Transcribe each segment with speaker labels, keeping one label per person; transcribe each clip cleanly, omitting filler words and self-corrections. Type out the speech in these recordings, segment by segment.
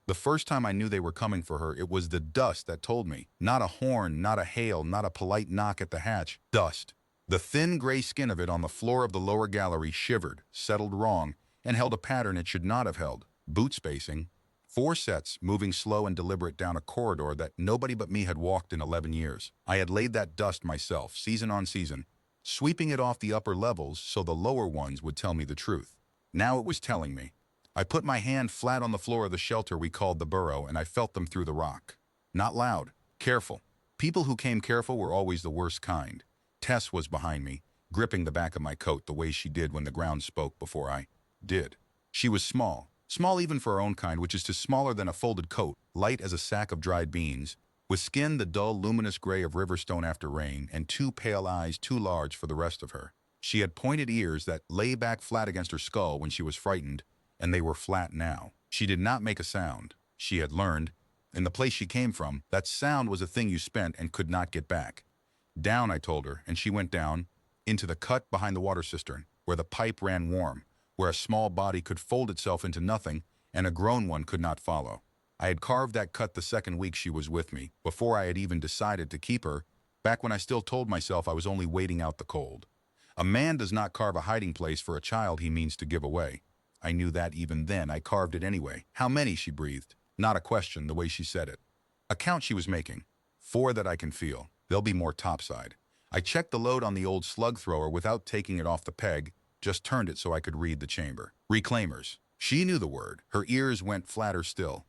Speaker 1: The first time I knew they were coming for her, it was the dust that told me. Not a horn, not a hail, not a polite knock at the hatch. Dust. The thin gray skin of it on the floor of the lower gallery shivered, settled wrong, and held a pattern it should not have held. Boot spacing. 4 sets, moving slow and deliberate down a corridor that nobody but me had walked in 11 years. I had laid that dust myself, season on season, sweeping it off the upper levels so the lower ones would tell me the truth. Now it was telling me. I put my hand flat on the floor of the shelter we called the burrow, and I felt them through the rock. Not loud, careful. People who came careful were always the worst kind. Tess was behind me, gripping the back of my coat the way she did when the ground spoke before I did. She was small even for her own kind, which is to smaller than a folded coat, light as a sack of dried beans, with skin the dull, luminous gray of riverstone after rain, and 2 pale eyes too large for the rest of her. She had pointed ears that lay back flat against her skull when she was frightened, and they were flat now. She did not make a sound. She had learned, in the place she came from, that sound was a thing you spent and could not get back. Down, I told her, and she went down, into the cut behind the water cistern, where the pipe ran warm, where a small body could fold itself into nothing, and a grown one could not follow. I had carved that cut the second week she was with me, before I had even decided to keep her, back when I still told myself I was only waiting out the cold. A man does not carve a hiding place for a child he means to give away. I knew that even then. I carved it anyway. How many, she breathed. Not a question, the way she said it. A count she was making. 4 that I can feel. There'll be more topside. I checked the load on the old slug thrower without taking it off the peg, just turned it so I could read the chamber. Reclaimers. She knew the word. Her ears went flatter still.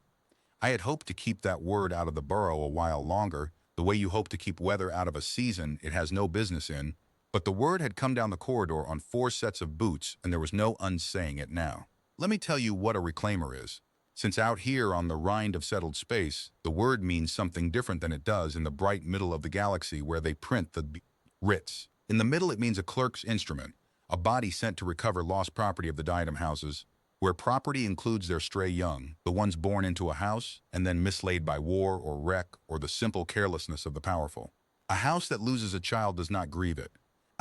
Speaker 1: I had hoped to keep that word out of the burrow a while longer, the way you hope to keep weather out of a season it has no business in, but the word had come down the corridor on 4 sets of boots, and there was no unsaying it now. Let me tell you what a reclaimer is. Since out here on the rind of settled space, the word means something different than it does in the bright middle of the galaxy where they print the writs. In the middle it means a clerk's instrument, a body sent to recover lost property of the diadem houses, where property includes their stray young, the ones born into a house and then mislaid by war or wreck or the simple carelessness of the powerful. A house that loses a child does not grieve it.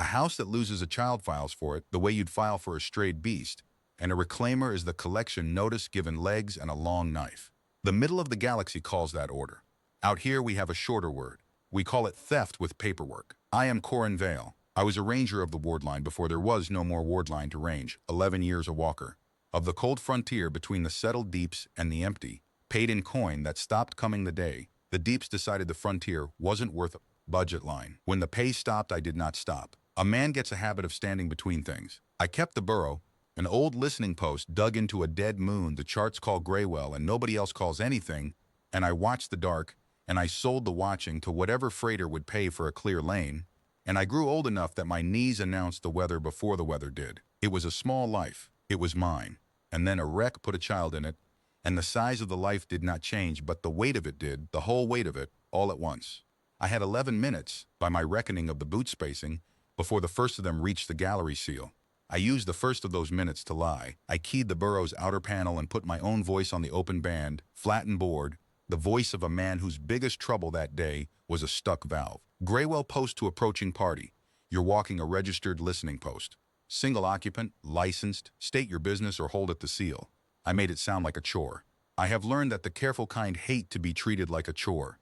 Speaker 1: A house that loses a child files for it the way you'd file for a strayed beast, and a reclaimer is the collection notice given legs and a long knife. The middle of the galaxy calls that order. Out here we have a shorter word. We call it theft with paperwork. I am Corin Vale. I was a ranger of the ward line before there was no more ward line to range, 11 years a walker. Of the cold frontier between the settled deeps and the empty, paid in coin that stopped coming the day, the deeps decided the frontier wasn't worth a budget line. When the pay stopped, I did not stop. A man gets a habit of standing between things. I kept the burrow, an old listening post dug into a dead moon the charts call Graywell and nobody else calls anything, and I watched the dark, and I sold the watching to whatever freighter would pay for a clear lane, and I grew old enough that my knees announced the weather before the weather did. It was a small life. It was mine. And then a wreck put a child in it, and the size of the life did not change, but the weight of it did, the whole weight of it, all at once. I had 11 minutes, by my reckoning of the boot spacing, before the first of them reached the gallery seal. I used the first of those minutes to lie. I keyed the burrow's outer panel and put my own voice on the open band, flattened board, the voice of a man whose biggest trouble that day was a stuck valve. Graywell post to approaching party. You're walking a registered listening post. Single occupant, licensed, state your business or hold at the seal. I made it sound like a chore. I have learned that the careful kind hate to be treated like a chore.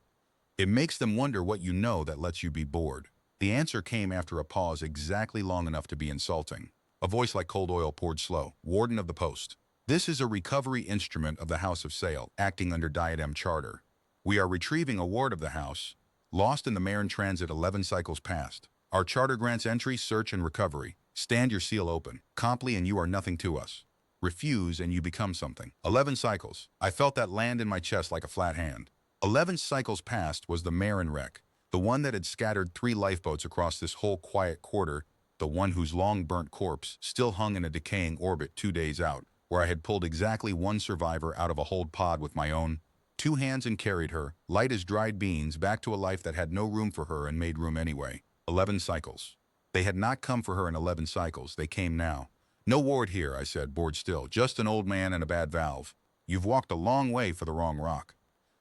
Speaker 1: It makes them wonder what you know that lets you be bored. The answer came after a pause exactly long enough to be insulting. A voice like cold oil poured slow. Warden of the post. This is a recovery instrument of the House of Sale, acting under Diadem Charter. We are retrieving a ward of the house, lost in the mare in transit 11 cycles past. Our charter grants entry, search, and recovery. Stand your seal open. Comply and you are nothing to us. Refuse and you become something. 11 cycles. I felt that land in my chest like a flat hand. 11 cycles past was the Marin wreck, the one that had scattered 3 lifeboats across this whole quiet quarter, the one whose long burnt corpse still hung in a decaying orbit 2 days out, where I had pulled exactly 1 survivor out of a hold pod with my own 2 hands and carried her, light as dried beans, back to a life that had no room for her and made room anyway. 11 cycles. They had not come for her in 11 cycles. They came now. No ward here, I said, bored still. Just an old man and a bad valve. You've walked a long way for the wrong rock.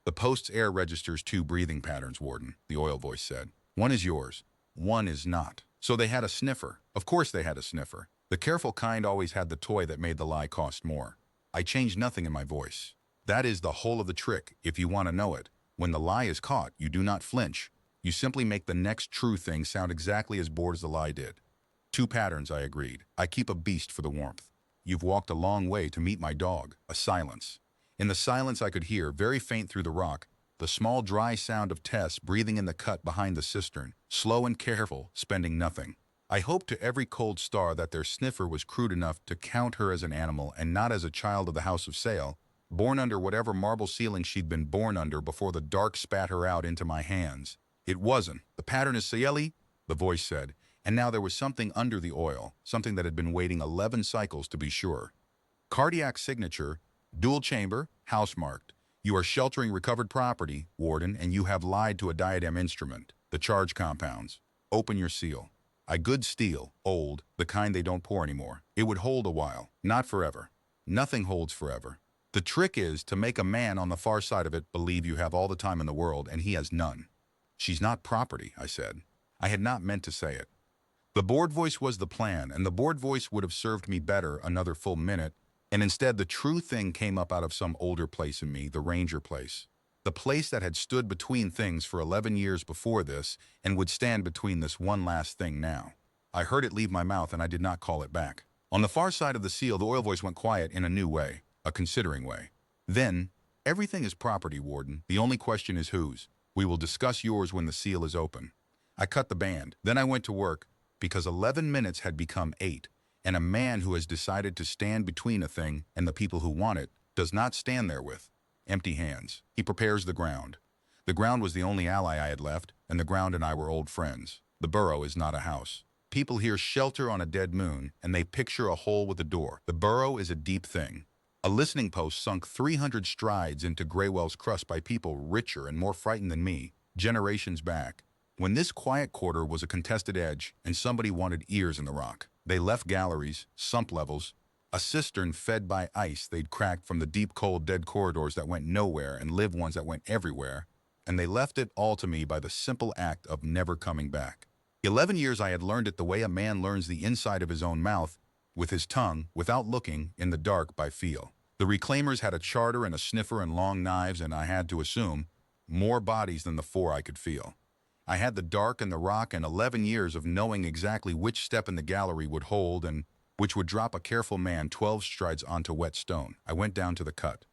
Speaker 1: The post's air registers 2 breathing patterns, Warden, the oil voice said. 1 is yours. 1 is not. So they had a sniffer. Of course they had a sniffer. The careful kind always had the toy that made the lie cost more. I changed nothing in my voice. That is the whole of the trick, if you want to know it. When the lie is caught, you do not flinch. You simply make the next true thing sound exactly as bored as the lie did. Two patterns, I agreed. I keep a beast for the warmth. You've walked a long way to meet my dog. A silence. In the silence I could hear, very faint through the rock, the small dry sound of Tess breathing in the cut behind the cistern, slow and careful, spending nothing. I hoped to every cold star that their sniffer was crude enough to count her as an animal and not as a child of the House of Sale, born under whatever marble ceiling she'd been born under before the dark spat her out into my hands. It wasn't. The pattern is Cieli, the voice said, and now there was something under the oil, something that had been waiting 11 cycles to be sure. Cardiac signature, dual chamber, house marked. You are sheltering recovered property, Warden, and you have lied to a diadem instrument, the charge compounds. Open your seal. I good steel, old, the kind they don't pour anymore. It would hold a while, not forever. Nothing holds forever. The trick is to make a man on the far side of it believe you have all the time in the world and he has none. She's not property, I said. I had not meant to say it. The bored voice was the plan, and the bored voice would have served me better another full minute, and instead the true thing came up out of some older place in me, the Ranger place. The place that had stood between things for 11 years before this and would stand between this one last thing now. I heard it leave my mouth and I did not call it back. On the far side of the seal, the oil voice went quiet in a new way, a considering way. Then, everything is property, Warden. The only question is whose. We will discuss yours when the seal is open. I cut the band. Then I went to work because 11 minutes had become 8, and a man who has decided to stand between a thing and the people who want it does not stand there with empty hands. He prepares the ground. The ground was the only ally I had left, and the ground and I were old friends. The burrow is not a house. People hear shelter on a dead moon, and they picture a hole with a door. The burrow is a deep thing. A listening post sunk 300 strides into Graywell's crust by people richer and more frightened than me, generations back. When this quiet quarter was a contested edge, and somebody wanted ears in the rock, they left galleries, sump levels, a cistern fed by ice they'd cracked from the deep, cold, dead corridors that went nowhere and live ones that went everywhere, and they left it all to me by the simple act of never coming back. 11 years I had learned it the way a man learns the inside of his own mouth, with his tongue, without looking, in the dark by feel. The reclaimers had a charter and a sniffer and long knives, and I had to assume more bodies than the 4 I could feel. I had the dark and the rock and 11 years of knowing exactly which step in the gallery would hold and which would drop a careful man 12 strides onto wet stone. I went down to the cut.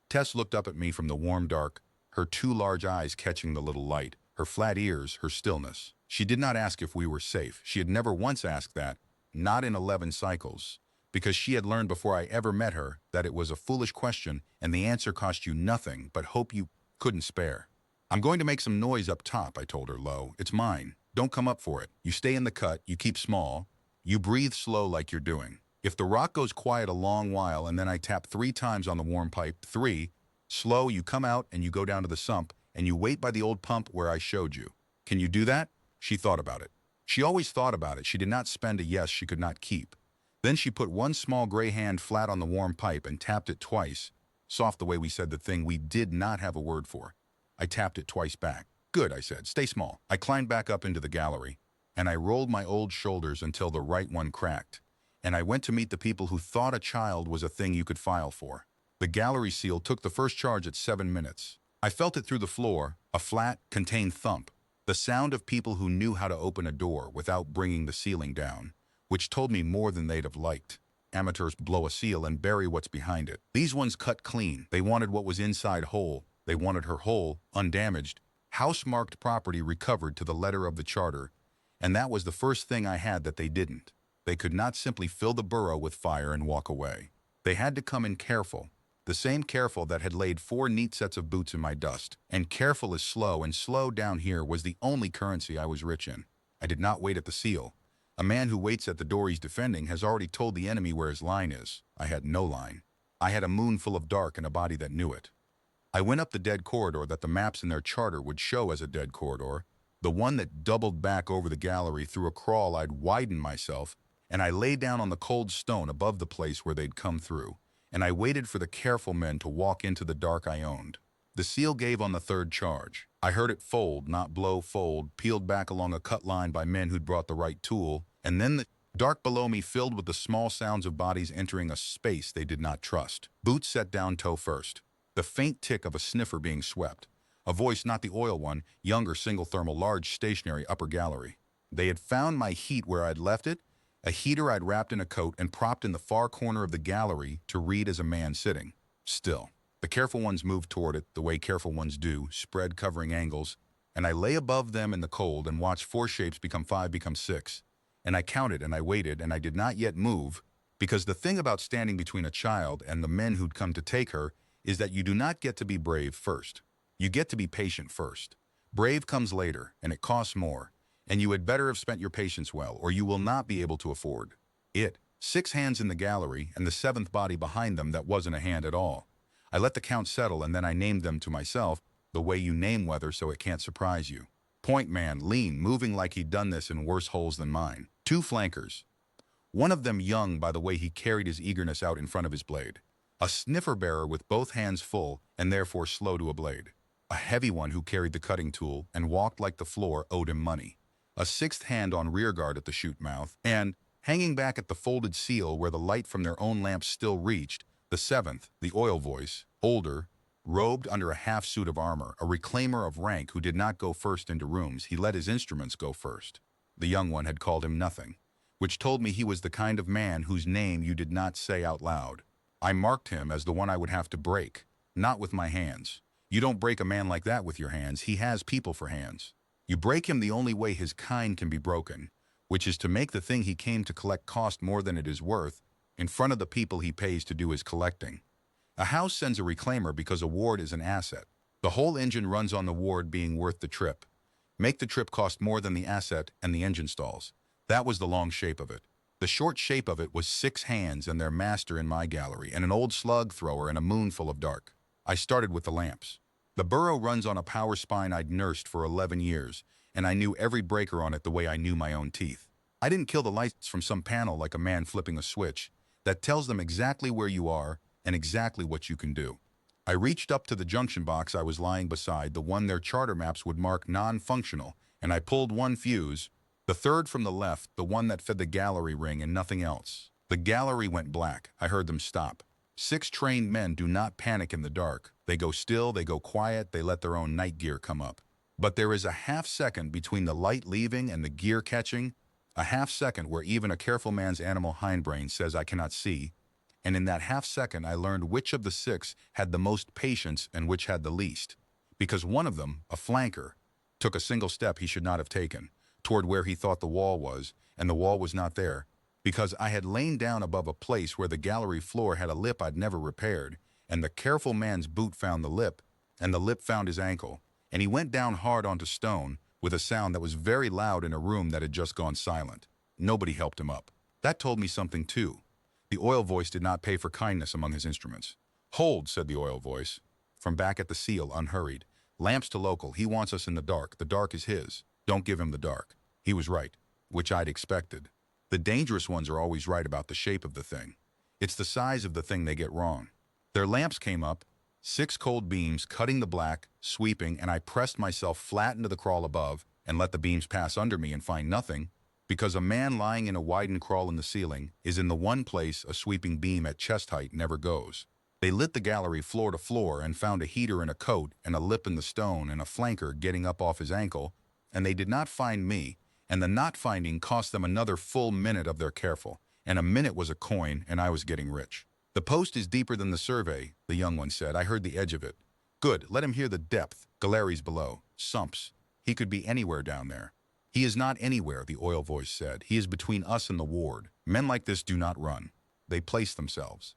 Speaker 1: Tess looked up at me from the warm dark, her 2 large eyes catching the little light, her flat ears, her stillness. She did not ask if we were safe. She had never once asked that, not in 11 cycles, because she had learned before I ever met her that it was a foolish question and the answer cost you nothing but hope you couldn't spare. I'm going to make some noise up top, I told her low. It's mine. Don't come up for it. You stay in the cut, you keep small, you breathe slow like you're doing. If the rock goes quiet a long while and then I tap 3 times on the warm pipe, 3, slow, you come out and you go down to the sump and you wait by the old pump where I showed you. Can you do that? She thought about it. She always thought about it. She did not spend a yes she could not keep. Then she put one small gray hand flat on the warm pipe and tapped it twice, soft the way we said the thing we did not have a word for. I tapped it twice back. Good, I said. Stay small. I climbed back up into the gallery, and I rolled my old shoulders until the right one cracked, and I went to meet the people who thought a child was a thing you could file for. The gallery seal took the first charge at 7 minutes. I felt it through the floor, a flat, contained thump, the sound of people who knew how to open a door without bringing the ceiling down, which told me more than they'd have liked. Amateurs blow a seal and bury what's behind it. These ones cut clean. They wanted what was inside whole. They wanted her whole, undamaged, house-marked property recovered to the letter of the charter, and that was the first thing I had that they didn't. They could not simply fill the burrow with fire and walk away. They had to come in careful, the same careful that had laid 4 neat sets of boots in my dust, and careful is slow, and slow down here was the only currency I was rich in. I did not wait at the seal. A man who waits at the door he's defending has already told the enemy where his line is. I had no line. I had a moon full of dark and a body that knew it. I went up the dead corridor that the maps in their charter would show as a dead corridor, the one that doubled back over the gallery. Through a crawl I'd widened myself, and I lay down on the cold stone above the place where they'd come through, and I waited for the careful men to walk into the dark I owned. The seal gave on the 3rd charge. I heard it fold, not blow, fold, peeled back along a cut line by men who'd brought the right tool, and then the dark below me filled with the small sounds of bodies entering a space they did not trust. Boots set down toe first. The faint tick of a sniffer being swept. A voice, not the oil one, younger, single thermal, large, stationary, upper gallery. They had found my heat where I'd left it, a heater I'd wrapped in a coat and propped in the far corner of the gallery to read as a man sitting. Still. The careful ones moved toward it, the way careful ones do, spread covering angles, and I lay above them in the cold and watched 4 shapes become 5, become 6. And I counted and I waited and I did not yet move, because the thing about standing between a child and the men who'd come to take her is that you do not get to be brave first. You get to be patient first. Brave comes later, and it costs more, and you had better have spent your patience well, or you will not be able to afford it. 6 hands in the gallery, and the 7th body behind them that wasn't a hand at all. I let the count settle, and then I named them to myself, the way you name weather so it can't surprise you. Point man, lean, moving like he'd done this in worse holes than mine. 2 flankers. One of them young by the way he carried his eagerness out in front of his blade. A sniffer bearer with both hands full, and therefore slow to a blade. A heavy one who carried the cutting tool and walked like the floor owed him money. A 6th hand on rear guard at the chute mouth, and, hanging back at the folded seal where the light from their own lamps still reached, the 7th, the oil voice, older, robed under a half suit of armor, a reclaimer of rank who did not go first into rooms, he let his instruments go first. The young one had called him nothing, which told me he was the kind of man whose name you did not say out loud. I marked him as the one I would have to break, not with my hands. You don't break a man like that with your hands. He has people for hands. You break him the only way his kind can be broken, which is to make the thing he came to collect cost more than it is worth, in front of the people he pays to do his collecting. A house sends a reclaimer because a ward is an asset. The whole engine runs on the ward being worth the trip. Make the trip cost more than the asset and the engine stalls. That was the long shape of it. The short shape of it was 6 hands and their master in my gallery, and an old slug thrower and a moon full of dark. I started with the lamps. The burrow runs on a power spine I'd nursed for 11 years, and I knew every breaker on it the way I knew my own teeth. I didn't kill the lights from some panel like a man flipping a switch that tells them exactly where you are and exactly what you can do. I reached up to the junction box I was lying beside, the one their charter maps would mark non-functional, and I pulled 1 fuse, the 3rd from the left, the one that fed the gallery ring and nothing else. The gallery went black. I heard them stop. 6 trained men do not panic in the dark. They go still, they go quiet, they let their own night gear come up. But there is a half second between the light leaving and the gear catching, a half second where even a careful man's animal hindbrain says I cannot see, and in that half second I learned which of the 6 had the most patience and which had the least. Because one of them, a flanker, took a single step he should not have taken, toward where he thought the wall was, and the wall was not there, because I had lain down above a place where the gallery floor had a lip I'd never repaired, and the careful man's boot found the lip, and the lip found his ankle, and he went down hard onto stone with a sound that was very loud in a room that had just gone silent. Nobody helped him up. That told me something too. The oil voice did not pay for kindness among his instruments. "Hold," said the oil voice. From back at the seal, unhurried. "Lamps to local. He wants us in the dark. The dark is his. Don't give him the dark." He was right, which I'd expected. The dangerous ones are always right about the shape of the thing. It's the size of the thing they get wrong. Their lamps came up, 6 cold beams cutting the black, sweeping, and I pressed myself flat into the crawl above and let the beams pass under me and find nothing, because a man lying in a widened crawl in the ceiling is in the one place a sweeping beam at chest height never goes. They lit the gallery floor to floor and found a heater in a coat and a lip in the stone and a flanker getting up off his ankle, and they did not find me, and the not finding cost them another full minute of their careful, and a minute was a coin, and I was getting rich. "The post is deeper than the survey," the young one said. "I heard the edge of it." "Good, let him hear the depth. Galleries below. Sumps. He could be anywhere down there." "He is not anywhere," the oil voice said. "He is between us and the ward. Men like this do not run. They place themselves."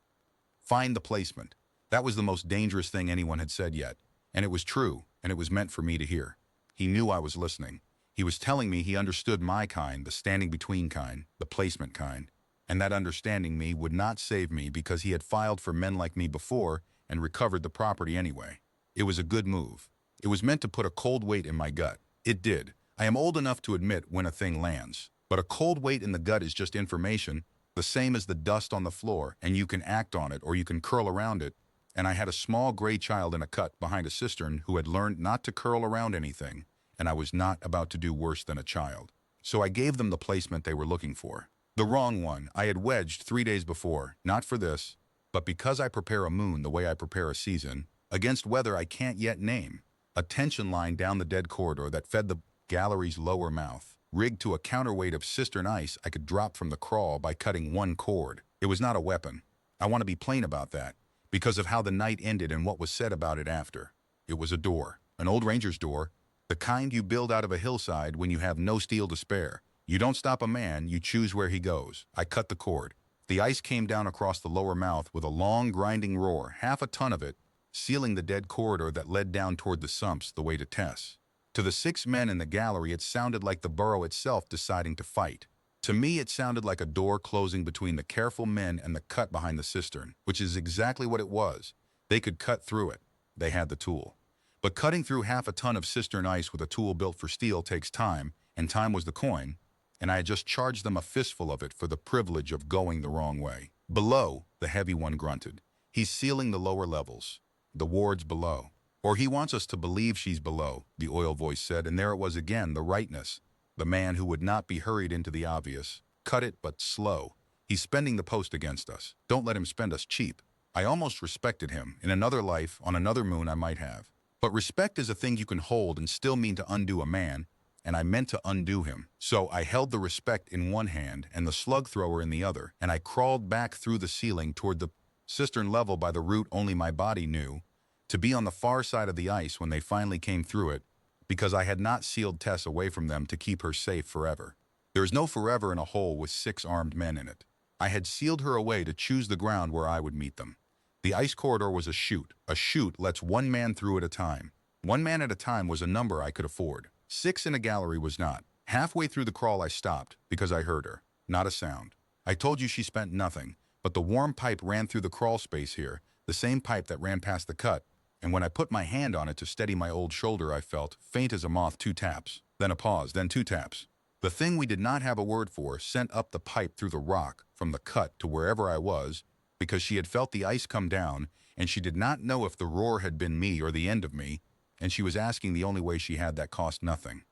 Speaker 1: Find the placement. That was the most dangerous thing anyone had said yet, and it was true, and it was meant for me to hear. He knew I was listening. He was telling me he understood my kind, the standing between kind, the placement kind, and that understanding me would not save me because he had filed for men like me before and recovered the property anyway. It was a good move. It was meant to put a cold weight in my gut. It did. I am old enough to admit when a thing lands. But a cold weight in the gut is just information, the same as the dust on the floor, and you can act on it or you can curl around it. And I had a small gray child in a cut behind a cistern who had learned not to curl around anything, and I was not about to do worse than a child. So I gave them the placement they were looking for. The wrong one I had wedged 3 days before, not for this, but because I prepare a moon the way I prepare a season, against weather I can't yet name. A tension line down the dead corridor that fed the gallery's lower mouth, rigged to a counterweight of cistern ice I could drop from the crawl by cutting one cord. It was not a weapon. I want to be plain about that, because of how the night ended and what was said about it after. It was a door, an old ranger's door, the kind you build out of a hillside when you have no steel to spare. You don't stop a man, you choose where he goes. I cut the cord. The ice came down across the lower mouth with a long, grinding roar, half a ton of it, sealing the dead corridor that led down toward the sumps, the way to Tess. To the 6 men in the gallery, it sounded like the burrow itself deciding to fight. To me, it sounded like a door closing between the careful men and the cut behind the cistern, which is exactly what it was. They could cut through it. They had the tool. But cutting through half a ton of cistern ice with a tool built for steel takes time, and time was the coin, and I had just charged them a fistful of it for the privilege of going the wrong way. Below, the heavy one grunted. He's sealing the lower levels. The ward's below. Or he wants us to believe she's below, the oil voice said, and there it was again, the rightness. The man who would not be hurried into the obvious. Cut it, but slow. He's spending the post against us. Don't let him spend us cheap. I almost respected him. In another life, on another moon, I might have. But respect is a thing you can hold and still mean to undo a man, and I meant to undo him. So I held the respect in one hand and the slug thrower in the other, and I crawled back through the ceiling toward the cistern level by the route only my body knew, to be on the far side of the ice when they finally came through it, because I had not sealed Tess away from them to keep her safe forever. There is no forever in a hole with 6 armed men in it. I had sealed her away to choose the ground where I would meet them. The ice corridor was a chute. A chute lets 1 man through at a time. 1 man at a time was a number I could afford. 6 in a gallery was not. Halfway through the crawl I stopped, because I heard her. Not a sound. I told you she spent nothing, but the warm pipe ran through the crawl space here, the same pipe that ran past the cut, and when I put my hand on it to steady my old shoulder, I felt, faint as a moth, 2 taps. Then a pause, then 2 taps. The thing we did not have a word for sent up the pipe through the rock, from the cut to wherever I was, because she had felt the ice come down, and she did not know if the roar had been me or the end of me, and she was asking the only way she had that cost nothing.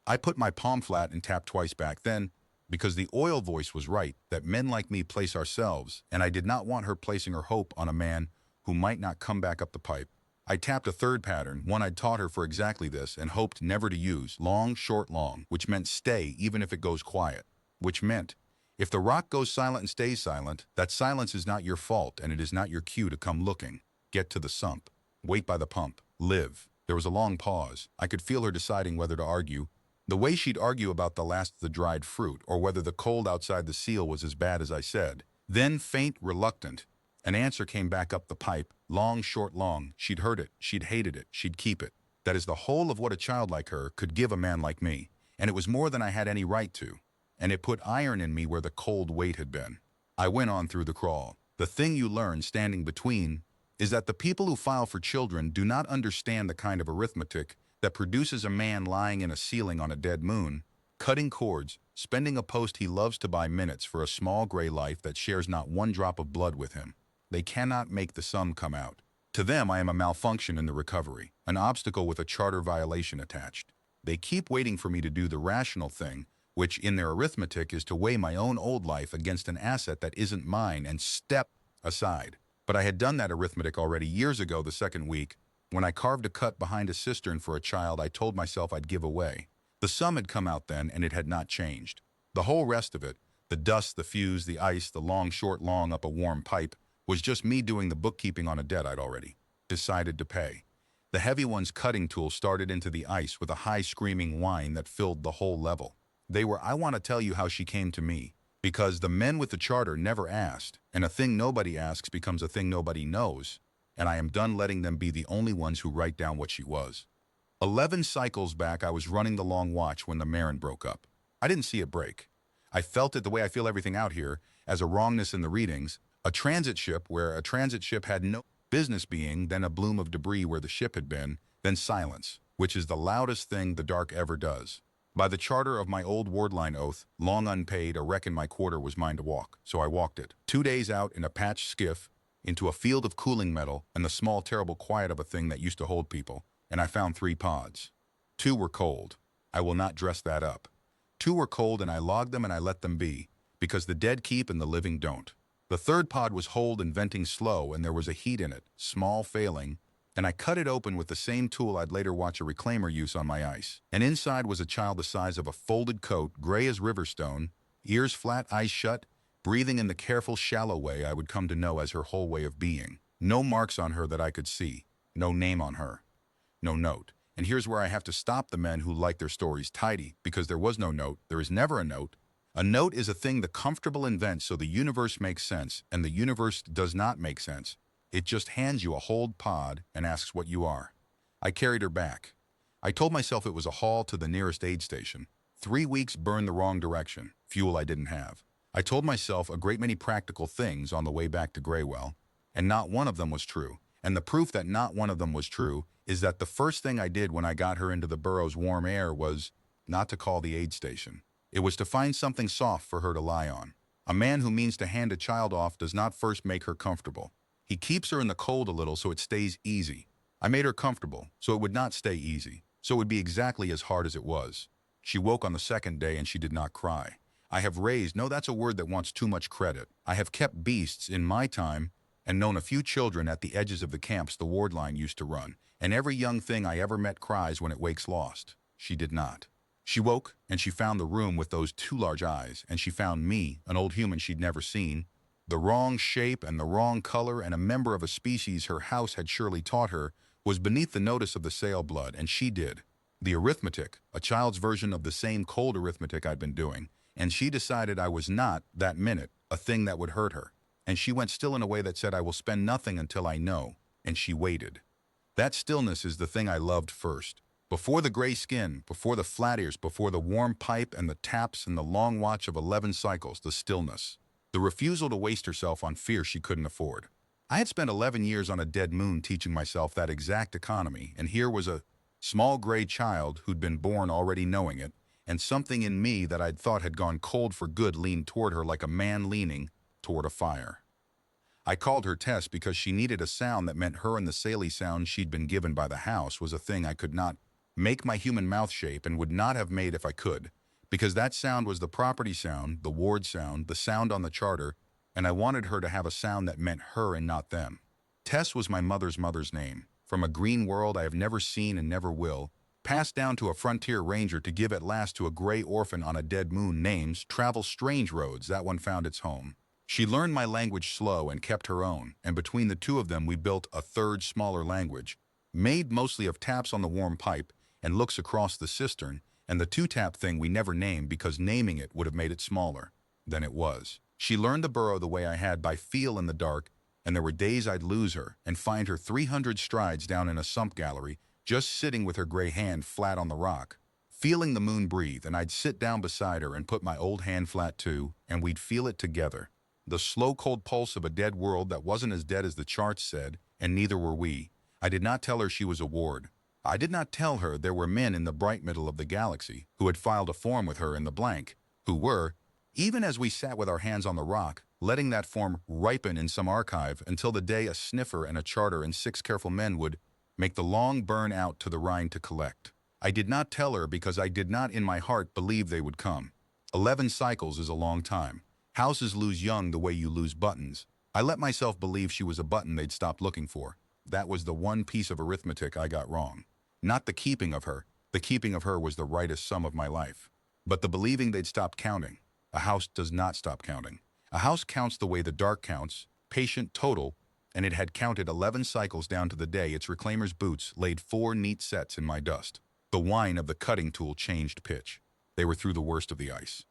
Speaker 1: I put my palm flat and tapped twice back then, because the oil voice was right, that men like me place ourselves, and I did not want her placing her hope on a man who might not come back up the pipe. I tapped a third pattern, one I'd taught her for exactly this, and hoped never to use, long, short, long, which meant stay even if it goes quiet, which meant, if the rock goes silent and stays silent, that silence is not your fault and it is not your cue to come looking. Get to the sump. Wait by the pump. Live. There was a long pause. I could feel her deciding whether to argue, the way she'd argue about the last of the dried fruit, or whether the cold outside the seal was as bad as I said. Then, faint, reluctant, an answer came back up the pipe, long, short, long. She'd heard it, she'd hated it, she'd keep it. That is the whole of what a child like her could give a man like me, and it was more than I had any right to, and it put iron in me where the cold weight had been. I went on through the crawl. The thing you learn standing between is that the people who file for children do not understand the kind of arithmetic that produces a man lying in a ceiling on a dead moon, cutting cords, spending a post he loves to buy minutes for a small gray life that shares not 1 drop of blood with him. They cannot make the sum come out. To them, I am a malfunction in the recovery, an obstacle with a charter violation attached. They keep waiting for me to do the rational thing, which in their arithmetic is to weigh my own old life against an asset that isn't mine and step aside. But I had done that arithmetic already years ago the second week, when I carved a cut behind a cistern for a child I told myself I'd give away. The sum had come out then, and it had not changed. The whole rest of it, the dust, the fuse, the ice, the long, short, long up a warm pipe, was just me doing the bookkeeping on a debt I'd already decided to pay. The heavy one's cutting tool started into the ice with a high screaming whine that filled the whole level. They were, I want to tell you how she came to me, because the men with the charter never asked, and a thing nobody asks becomes a thing nobody knows, and I am done letting them be the only ones who write down what she was. 11 cycles back, I was running the long watch when the Marin broke up. I didn't see it break. I felt it the way I feel everything out here, as a wrongness in the readings, a transit ship where a transit ship had no business being, then a bloom of debris where the ship had been, then silence, which is the loudest thing the dark ever does. By the charter of my old wardline oath, long unpaid, I reckon my quarter was mine to walk, so I walked it. 2 days out in a patched skiff, into a field of cooling metal and the small terrible quiet of a thing that used to hold people, and I found 3 pods. 2 were cold. I will not dress that up. 2 were cold and I logged them and I let them be, because the dead keep and the living don't. The 3rd pod was hold and venting slow and there was a heat in it, small failing, and I cut it open with the same tool I'd later watch a reclaimer use on my ice. And inside was a child the size of a folded coat, gray as riverstone, ears flat, eyes shut, breathing in the careful, shallow way I would come to know as her whole way of being. No marks on her that I could see, no name on her, no note. And here's where I have to stop the men who like their stories tidy, because there was no note, there is never a note. A note is a thing the comfortable invent so the universe makes sense, and the universe does not make sense. It just hands you a hold pod and asks what you are. I carried her back. I told myself it was a haul to the nearest aid station. 3 weeks burned the wrong direction, fuel I didn't have. I told myself a great many practical things on the way back to Graywell, and not one of them was true. And the proof that not one of them was true is that the first thing I did when I got her into the burrow's warm air was not to call the aid station. It was to find something soft for her to lie on. A man who means to hand a child off does not first make her comfortable. He keeps her in the cold a little so it stays easy. I made her comfortable, so it would not stay easy, so it would be exactly as hard as it was. She woke on the second day and she did not cry. I have raised, no, that's a word that wants too much credit. I have kept beasts in my time and known a few children at the edges of the camps the ward line used to run, and every young thing I ever met cries when it wakes lost. She did not. She woke, and she found the room with those 2 large eyes, and she found me, an old human she'd never seen, the wrong shape and the wrong color, and a member of a species her house had surely taught her was beneath the notice of the sail blood, and she did. The arithmetic, a child's version of the same cold arithmetic I'd been doing, and she decided I was not, that minute, a thing that would hurt her. And she went still in a way that said, I will spend nothing until I know, and she waited. That stillness is the thing I loved first. Before the gray skin, before the flat ears, before the warm pipe and the taps and the long watch of 11 cycles, the stillness. The refusal to waste herself on fear she couldn't afford. I had spent 11 years on a dead moon teaching myself that exact economy, and here was a small gray child who'd been born already knowing it, and something in me that I'd thought had gone cold for good leaned toward her like a man leaning toward a fire. I called her Tess because she needed a sound that meant her, and the Saley sound she'd been given by the house was a thing I could not make my human mouth shape and would not have made if I could, because that sound was the property sound, the ward sound, the sound on the charter, and I wanted her to have a sound that meant her and not them. Tess was my mother's name, from a green world I have never seen and never will, passed down to a frontier ranger to give at last to a gray orphan on a dead moon. Names travel strange roads, that one found its home. She learned my language slow and kept her own, and between the two of them we built a third, smaller language, made mostly of taps on the warm pipe and looks across the cistern, and the 2-tap thing we never named because naming it would have made it smaller than it was. She learned the burrow the way I had, by feel in the dark, and there were days I'd lose her and find her 300 strides down in a sump gallery, just sitting with her gray hand flat on the rock, feeling the moon breathe, and I'd sit down beside her and put my old hand flat too, and we'd feel it together. The slow, cold pulse of a dead world that wasn't as dead as the charts said, and neither were we. I did not tell her she was a ward. I did not tell her there were men in the bright middle of the galaxy who had filed a form with her in the blank, who were, even as we sat with our hands on the rock, letting that form ripen in some archive until the day a sniffer and a charter and 6 careful men would make the long burn out to the rind to collect. I did not tell her because I did not in my heart believe they would come. 11 cycles is a long time. Houses lose young the way you lose buttons. I let myself believe she was a button they'd stopped looking for. That was the one piece of arithmetic I got wrong. Not the keeping of her. The keeping of her was the rightest sum of my life. But the believing they'd stopped counting. A house does not stop counting. A house counts the way the dark counts, patient, total, and it had counted 11 cycles down to the day its reclaimer's boots laid 4 neat sets in my dust. The whine of the cutting tool changed pitch. They were through the worst of the ice.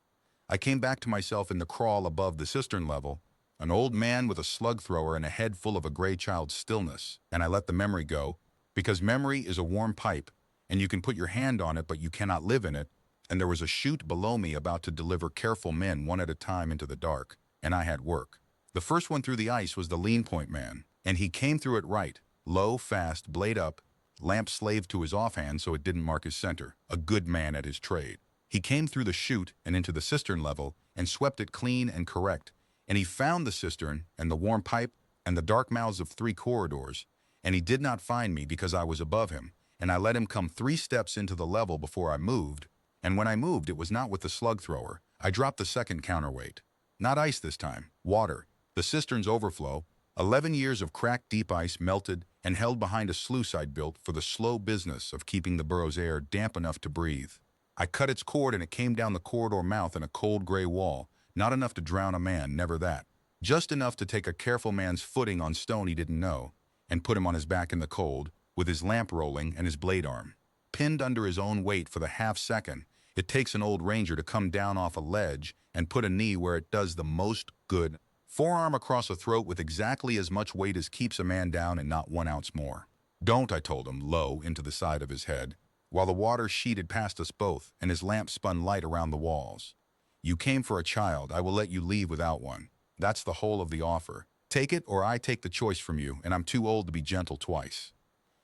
Speaker 1: I came back to myself in the crawl above the cistern level, an old man with a slug thrower and a head full of a gray child's stillness, and I let the memory go, because memory is a warm pipe, and you can put your hand on it but you cannot live in it, and there was a chute below me about to deliver careful men one at a time into the dark, and I had work. The first one through the ice was the lean point man, and he came through it right, low, fast, blade up, lamp slaved to his offhand so it didn't mark his center, a good man at his trade. He came through the chute and into the cistern level and swept it clean and correct, and he found the cistern and the warm pipe and the dark mouths of 3 corridors, and he did not find me because I was above him, and I let him come 3 steps into the level before I moved, and when I moved it was not with the slug thrower. I dropped the second counterweight. Not ice this time, water. The cistern's overflow, 11 years of cracked deep ice melted and held behind a sluice I'd built for the slow business of keeping the burrow's air damp enough to breathe. I cut its cord and it came down the corridor mouth in a cold gray wall, not enough to drown a man, never that. Just enough to take a careful man's footing on stone he didn't know, and put him on his back in the cold, with his lamp rolling and his blade arm pinned under his own weight for the half-second it takes an old ranger to come down off a ledge and put a knee where it does the most good. Forearm across a throat with exactly as much weight as keeps a man down and not 1 ounce more. Don't, I told him, low into the side of his head, while the water sheeted past us both and his lamp spun light around the walls. You came for a child, I will let you leave without one. That's the whole of the offer. Take it or I take the choice from you, and I'm too old to be gentle twice.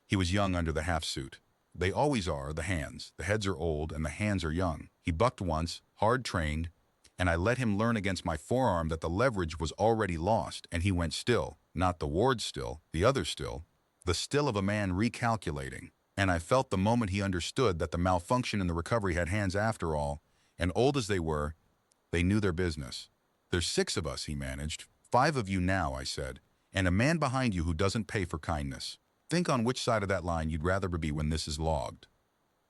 Speaker 1: He was young under the half-suit. They always are, the hands. The heads are old and the hands are young. He bucked once, hard-trained, and I let him learn against my forearm that the leverage was already lost, and he went still, not the ward still, the other still, the still of a man recalculating. And I felt the moment he understood that the malfunction in the recovery had hands after all, and old as they were, they knew their business. There's 6 of us, he managed. 5 of you now, I said, and a man behind you who doesn't pay for kindness. Think on which side of that line you'd rather be when this is logged.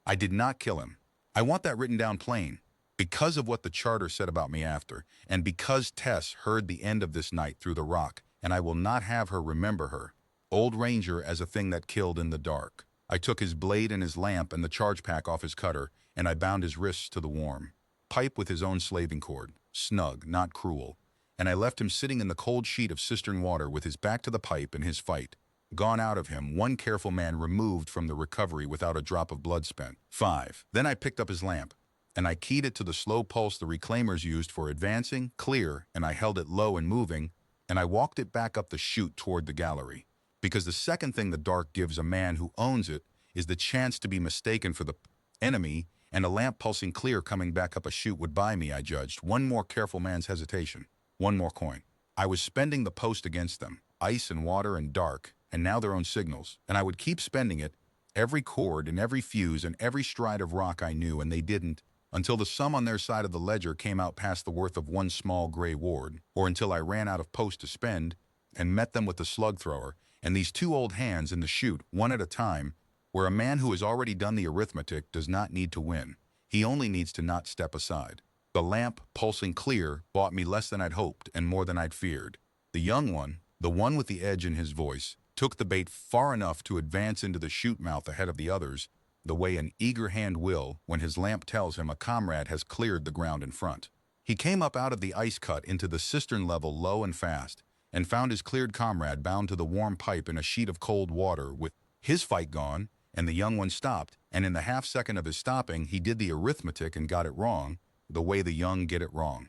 Speaker 1: I did not kill him. I want that written down plain, because of what the charter said about me after, and because Tess heard the end of this night through the rock, and I will not have her remember her, Old Ranger, as a thing that killed in the dark. I took his blade and his lamp and the charge pack off his cutter, and I bound his wrists to the warm pipe with his own slaving cord, snug, not cruel, and I left him sitting in the cold sheet of cistern water with his back to the pipe and his fight gone out of him, one careful man removed from the recovery without a drop of blood spent. 5. Then I picked up his lamp, and I keyed it to the slow pulse the reclaimers used for advancing, clear, and I held it low and moving, and I walked it back up the chute toward the gallery. Because the second thing the dark gives a man who owns it is the chance to be mistaken for the enemy, and a lamp pulsing clear coming back up a chute would buy me, I judged, one more careful man's hesitation, one more coin. I was spending the post against them, ice and water and dark, and now their own signals, and I would keep spending it, every cord and every fuse and every stride of rock I knew, and they didn't, until the sum on their side of the ledger came out past the worth of one small gray ward, or until I ran out of post to spend, and met them with the slug thrower, and these 2 old hands in the chute, one at a time, where a man who has already done the arithmetic does not need to win. He only needs to not step aside. The lamp, pulsing clear, bought me less than I'd hoped and more than I'd feared. The young one, the one with the edge in his voice, took the bait far enough to advance into the chute mouth ahead of the others, the way an eager hand will when his lamp tells him a comrade has cleared the ground in front. He came up out of the ice cut into the cistern level low and fast, and found his cleared comrade bound to the warm pipe in a sheet of cold water with his fight gone, and the young one stopped, and in the half-second of his stopping he did the arithmetic and got it wrong, the way the young get it wrong.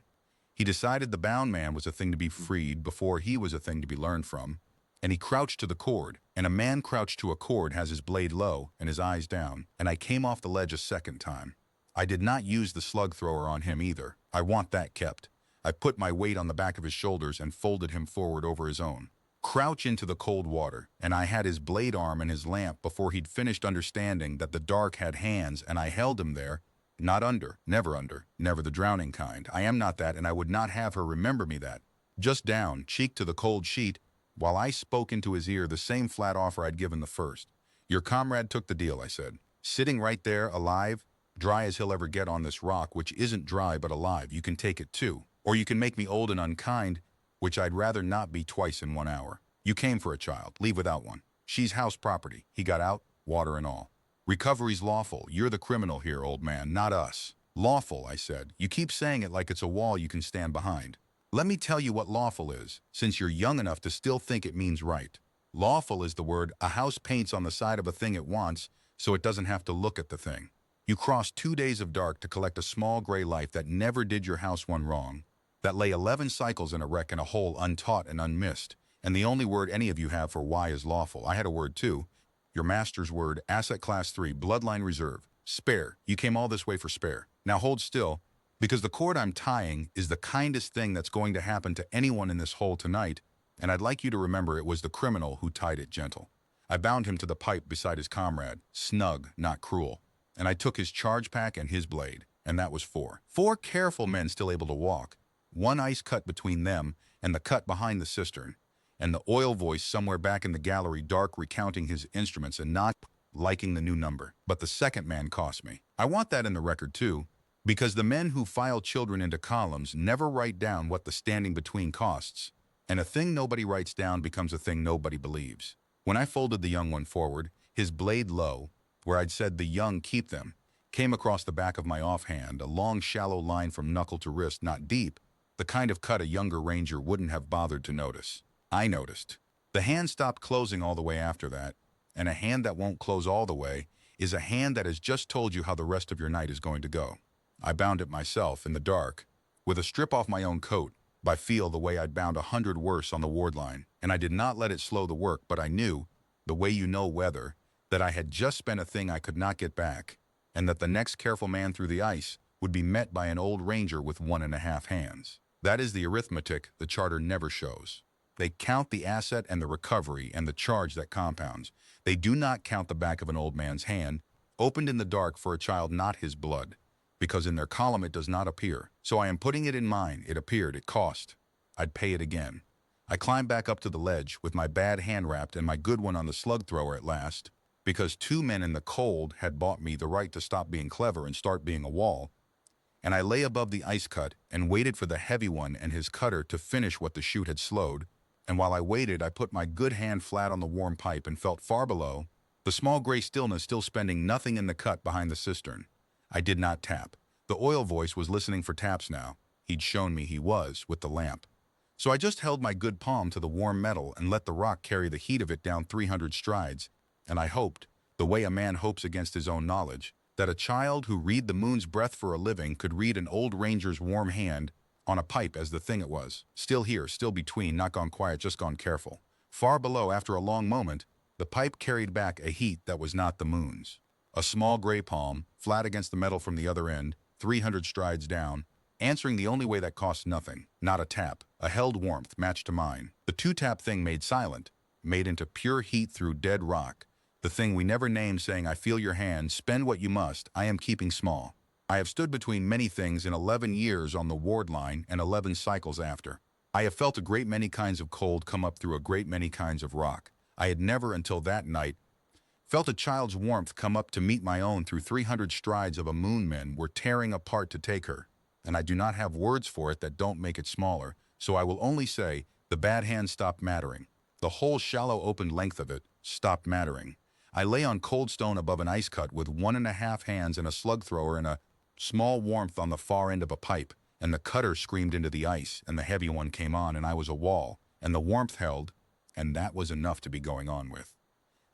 Speaker 1: He decided the bound man was a thing to be freed before he was a thing to be learned from, and he crouched to the cord, and a man crouched to a cord has his blade low and his eyes down, and I came off the ledge a second time. I did not use the slug thrower on him either. I want that kept. I put my weight on the back of his shoulders and folded him forward over his own. Crouch into the cold water, and I had his blade arm and his lamp before he'd finished understanding that the dark had hands, and I held him there, not under, never the drowning kind. I am not that, and I would not have her remember me that. Just down, cheek to the cold sheet, while I spoke into his ear the same flat offer I'd given the first. Your comrade took the deal, I said. Sitting right there, alive, dry as he'll ever get on this rock, which isn't dry but alive. You can take it too. Or you can make me old and unkind, which I'd rather not be twice in 1 hour. You came for a child, leave without one. She's house property. He got out, water and all. Recovery's lawful. You're the criminal here, old man, not us. Lawful, I said. You keep saying it like it's a wall you can stand behind. Let me tell you what lawful is, since you're young enough to still think it means right. Lawful is the word a house paints on the side of a thing it wants, so it doesn't have to look at the thing. You crossed 2 days of dark to collect a small gray life that never did your house one wrong, that lay 11 cycles in a wreck in a hole untaught and unmissed, and the only word any of you have for why is lawful. I had a word too. Your master's word, asset class 3, bloodline reserve, spare. You came all this way for spare. Now hold still, because the cord I'm tying is the kindest thing that's going to happen to anyone in this hole tonight, and I'd like you to remember it was the criminal who tied it gentle. I bound him to the pipe beside his comrade, snug, not cruel, and I took his charge pack and his blade, and that was 4. 4 careful men still able to walk, 1 ice cut between them and the cut behind the cistern, and the oil voice somewhere back in the gallery dark recounting his instruments and not liking the new number. But the second man cost me. I want that in the record too, because the men who file children into columns never write down what the standing between costs, and a thing nobody writes down becomes a thing nobody believes. When I folded the young one forward, his blade low, where I'd said the young keep them, came across the back of my offhand, a long shallow line from knuckle to wrist, not deep, the kind of cut a younger ranger wouldn't have bothered to notice. I noticed. The hand stopped closing all the way after that, and a hand that won't close all the way is a hand that has just told you how the rest of your night is going to go. I bound it myself in the dark, with a strip off my own coat, by feel the way I'd bound 100 worse on the ward line, and I did not let it slow the work, but I knew, the way you know weather, that I had just spent a thing I could not get back, and that the next careful man through the ice would be met by an old ranger with 1.5 hands. That is the arithmetic the charter never shows. They count the asset and the recovery and the charge that compounds. They do not count the back of an old man's hand, opened in the dark for a child not his blood, because in their column it does not appear. So I am putting it in mine. It appeared, it cost. I'd pay it again. I climbed back up to the ledge with my bad hand wrapped and my good one on the slug thrower at last, because 2 men in the cold had bought me the right to stop being clever and start being a wall, and I lay above the ice cut and waited for the heavy one and his cutter to finish what the chute had slowed, and while I waited I put my good hand flat on the warm pipe and felt far below, the small gray stillness still spending nothing in the cut behind the cistern. I did not tap. The oil voice was listening for taps now. He'd shown me he was, with the lamp. So I just held my good palm to the warm metal and let the rock carry the heat of it down 300 strides, and I hoped, the way a man hopes against his own knowledge, that a child who read the moon's breath for a living could read an old ranger's warm hand on a pipe as the thing it was. Still here, still between, not gone quiet, just gone careful. Far below, after a long moment, the pipe carried back a heat that was not the moon's. A small gray palm, flat against the metal from the other end, 300 strides down, answering the only way that cost nothing, not a tap, a held warmth matched to mine. The 2-tap thing made silent, made into pure heat through dead rock, the thing we never named saying, I feel your hand, spend what you must, I am keeping small. I have stood between many things in 11 years on the ward line and 11 cycles after. I have felt a great many kinds of cold come up through a great many kinds of rock. I had never until that night felt a child's warmth come up to meet my own through 300 strides of a moon men were tearing apart to take her, and I do not have words for it that don't make it smaller, so I will only say the bad hand stopped mattering. The whole shallow open length of it stopped mattering. I lay on cold stone above an ice cut with 1.5 hands and a slug thrower and a small warmth on the far end of a pipe, and the cutter screamed into the ice, and the heavy one came on, and I was a wall, and the warmth held, and that was enough to be going on with.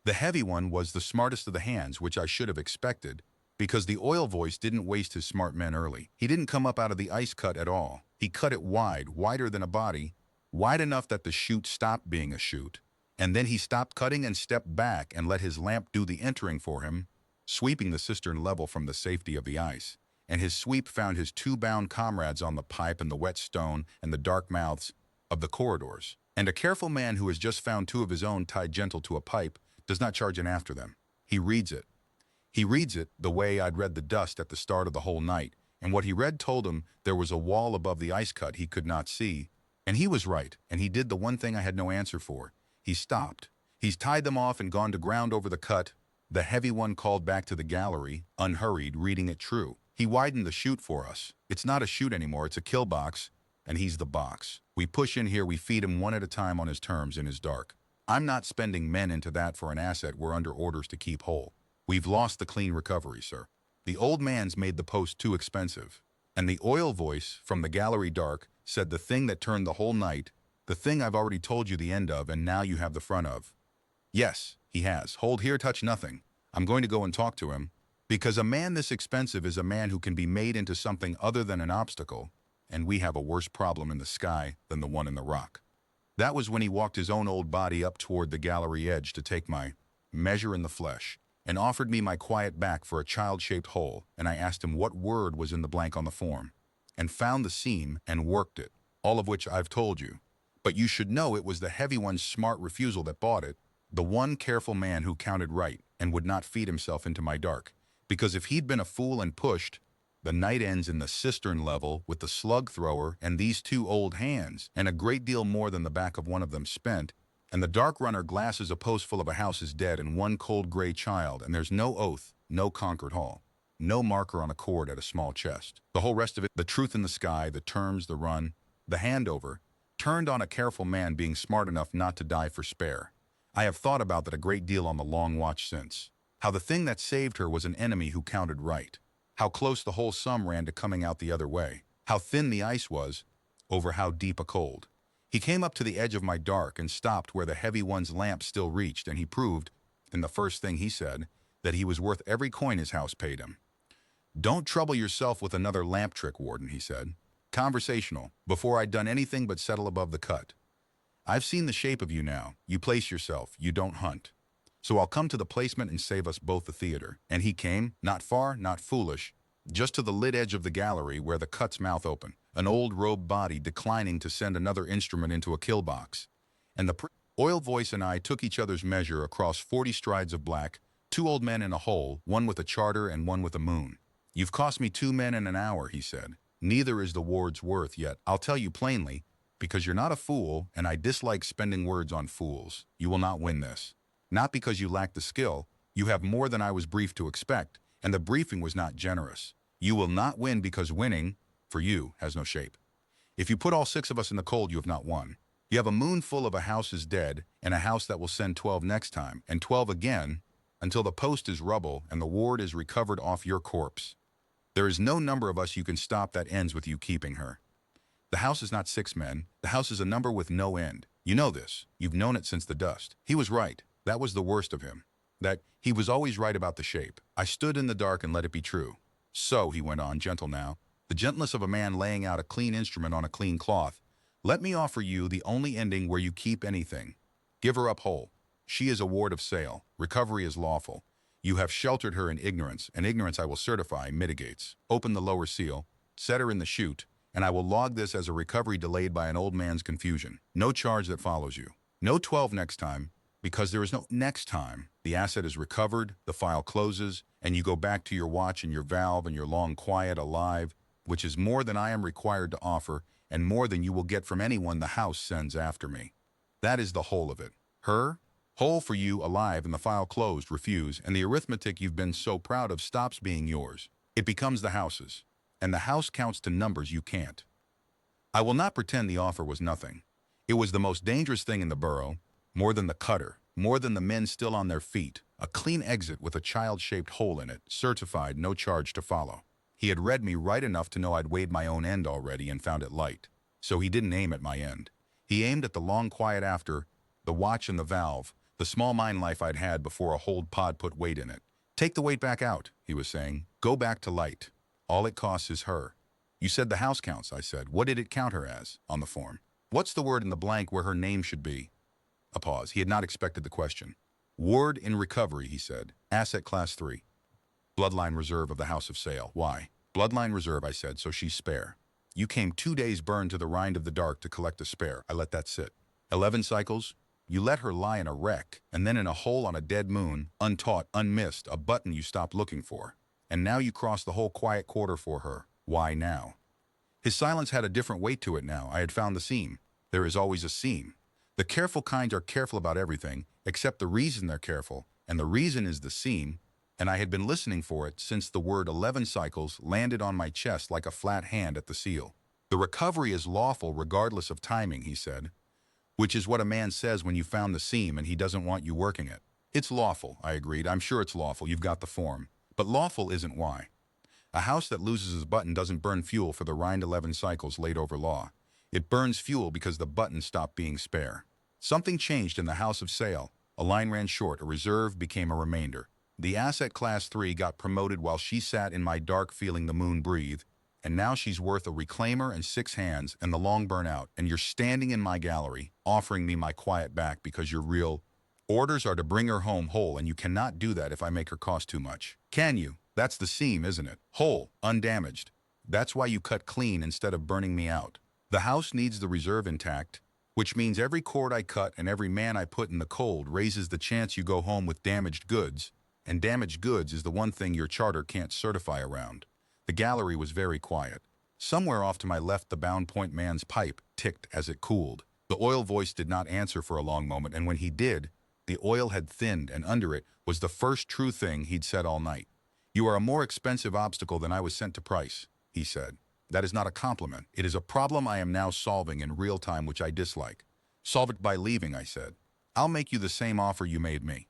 Speaker 1: The heavy one was the smartest of the hands, which I should have expected, because the oil voice didn't waste his smart men early. He didn't come up out of the ice cut at all. He cut it wide, wider than a body, wide enough that the chute stopped being a chute, and then he stopped cutting and stepped back and let his lamp do the entering for him, sweeping the cistern level from the safety of the ice. And his sweep found his 2 bound comrades on the pipe and the wet stone and the dark mouths of the corridors. And a careful man who has just found 2 of his own tied gentle to a pipe does not charge in after them. He reads it. He reads it the way I'd read the dust at the start of the whole night, and what he read told him there was a wall above the ice cut he could not see, and he was right, and he did the one thing I had no answer for. He stopped. He's tied them off and gone to ground over the cut. The heavy one called back to the gallery, unhurried, reading it true. He widened the chute for us. It's not a chute anymore, it's a kill box, and he's the box. We push in here, we feed him one at a time on his terms in his dark. I'm not spending men into that for an asset we're under orders to keep whole. We've lost the clean recovery, sir. The old man's made the post too expensive. And the oil voice from the gallery dark said the thing that turned the whole night, the thing I've already told you the end of and now you have the front of. Yes, he has. Hold here, touch nothing. I'm going to go and talk to him, because a man this expensive is a man who can be made into something other than an obstacle, and we have a worse problem in the sky than the one in the rock. That was when he walked his own old body up toward the gallery edge to take my measure in the flesh, and offered me my quiet back for a child-shaped hole, and I asked him what word was in the blank on the form, and found the seam and worked it, all of which I've told you. But you should know it was the heavy one's smart refusal that bought it, the one careful man who counted right and would not feed himself into my dark, because if he'd been a fool and pushed, The night ends in the cistern level with the slug thrower and these two old hands, and a great deal more than the back of one of them spent, and the dark runner glasses a post full of a house is dead and one cold gray child, and there's no oath, no conquered hall, no marker on a cord at a small chest. The whole rest of it, the truth in the sky, the terms, the run, the handover, turned on a careful man being smart enough not to die for spare. I have thought about that a great deal on the long watch since. How the thing that saved her was an enemy who counted right. How close the whole sum ran to coming out the other way. How thin the ice was, over how deep a cold. He came up to the edge of my dark and stopped where the heavy one's lamp still reached, and he proved, in the first thing he said, that he was worth every coin his house paid him. "Don't trouble yourself with another lamp trick, Warden," he said. Conversational, before I'd done anything but settle above the cut. "I've seen the shape of you now. You place yourself, you don't hunt. So I'll come to the placement and save us both the theater." And he came, not far, not foolish, just to the lit edge of the gallery where the cut's mouth opened, an old robed body declining to send another instrument into a kill box. And the oil voice and I took each other's measure across 40 strides of black, 2 old men in a hole, one with a charter and one with a moon. "You've cost me 2 men in an hour," he said. "Neither is the ward's worth, yet I'll tell you plainly, because you're not a fool, and I dislike spending words on fools. You will not win this. Not because you lack the skill, you have more than I was briefed to expect, and the briefing was not generous. You will not win because winning, for you, has no shape. If you put all 6 of us in the cold, you have not won. You have a moon full of a house is dead, and a house that will send 12 next time, and 12 again, until the post is rubble and the ward is recovered off your corpse. There is no number of us you can stop that ends with you keeping her. The house is not 6 men, the house is a number with no end. You know this, you've known it since the dust." He was right. That was the worst of him. That he was always right about the shape. I stood in the dark and let it be true. "So," he went on, gentle now, the gentleness of a man laying out a clean instrument on a clean cloth, "let me offer you the only ending where you keep anything. Give her up whole. She is a ward of sale. Recovery is lawful. You have sheltered her in ignorance, and ignorance, I will certify, mitigates. Open the lower seal, set her in the chute, and I will log this as a recovery delayed by an old man's confusion. No charge that follows you. No 12 next time, because there is no next time. The asset is recovered, the file closes, and you go back to your watch and your valve and your long quiet alive, which is more than I am required to offer, and more than you will get from anyone the house sends after me. That is the whole of it. Her, whole for you, alive, and the file closed, refuse, and the arithmetic you've been so proud of stops being yours. It becomes the house's, and the house counts to numbers you can't. I will not pretend the offer was nothing. It was the most dangerous thing in the borough, more than the cutter, more than the men still on their feet, a clean exit with a child-shaped hole in it, certified, no charge to follow. He had read me right enough to know I'd weighed my own end already and found it light. So he didn't aim at my end. He aimed at the long quiet after, the watch and the valve, the small mind life I'd had before a hold pod put weight in it. "Take the weight back out," he was saying. "Go back to light. All it costs is her." "You said the house counts," I said. "What did it count her as, on the form?" "What's the word in the blank where her name should be?" A pause. He had not expected the question. "Ward in recovery," he said. "Asset class 3. Bloodline reserve of the House of Sale." "Why?" "Bloodline reserve," I said, "so she's spare. You came 2 days burned to the rind of the dark to collect a spare." I let that sit. 11 cycles? You let her lie in a wreck, and then in a hole on a dead moon, untaught, unmissed, a button you stopped looking for. And now you cross the whole quiet quarter for her. Why now? His silence had a different weight to it now. I had found the seam. There is always a seam. The careful kind are careful about everything, except the reason they're careful, and the reason is the seam, and I had been listening for it since the word 11 cycles landed on my chest like a flat hand at the seal. "The recovery is lawful regardless of timing," he said, "which is what a man says when you found the seam and he doesn't want you working it." "It's lawful," I agreed. "I'm sure it's lawful. You've got the form. But lawful isn't why. A house that loses its button doesn't burn fuel for the rind 11 cycles laid over law. It burns fuel because the button stopped being spare. Something changed in the House of Sale. A line ran short, a reserve became a remainder. The asset class 3 got promoted while she sat in my dark feeling the moon breathe, and now she's worth a reclaimer and 6 hands and the long burnout, and you're standing in my gallery, offering me my quiet back because your real orders are to bring her home whole, and you cannot do that if I make her cost too much. Can you? That's the seam, isn't it? Whole, undamaged. That's why you cut clean instead of burning me out. The house needs the reserve intact, which means every cord I cut and every man I put in the cold raises the chance you go home with damaged goods, and damaged goods is the one thing your charter can't certify around. The gallery was very quiet. Somewhere off to my left, the bound point man's pipe ticked as it cooled. The oil voice did not answer for a long moment, and when he did, the oil had thinned, and under it was the first true thing he'd said all night. "You are a more expensive obstacle than I was sent to price," he said. "That is not a compliment. It is a problem I am now solving in real time, which I dislike." "Solve it by leaving," I said. "I'll make you the same offer you made me.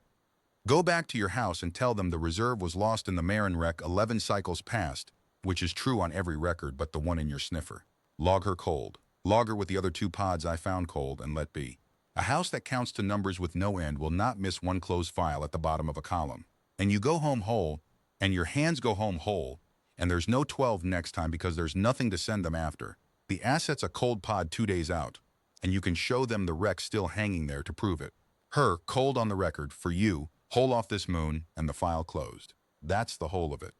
Speaker 1: Go back to your house and tell them the reserve was lost in the Marin wreck 11 cycles past, which is true on every record but the one in your sniffer. Log her cold. Log her with the other 2 pods I found cold, and let be. A house that counts to numbers with no end will not miss one closed file at the bottom of a column. And you go home whole, and your hands go home whole, and there's no 12 next time because there's nothing to send them after. The asset's a cold pod 2 days out, and you can show them the wreck still hanging there to prove it. Her, cold on the record, for you, whole off this moon, and the file closed. That's the whole of it."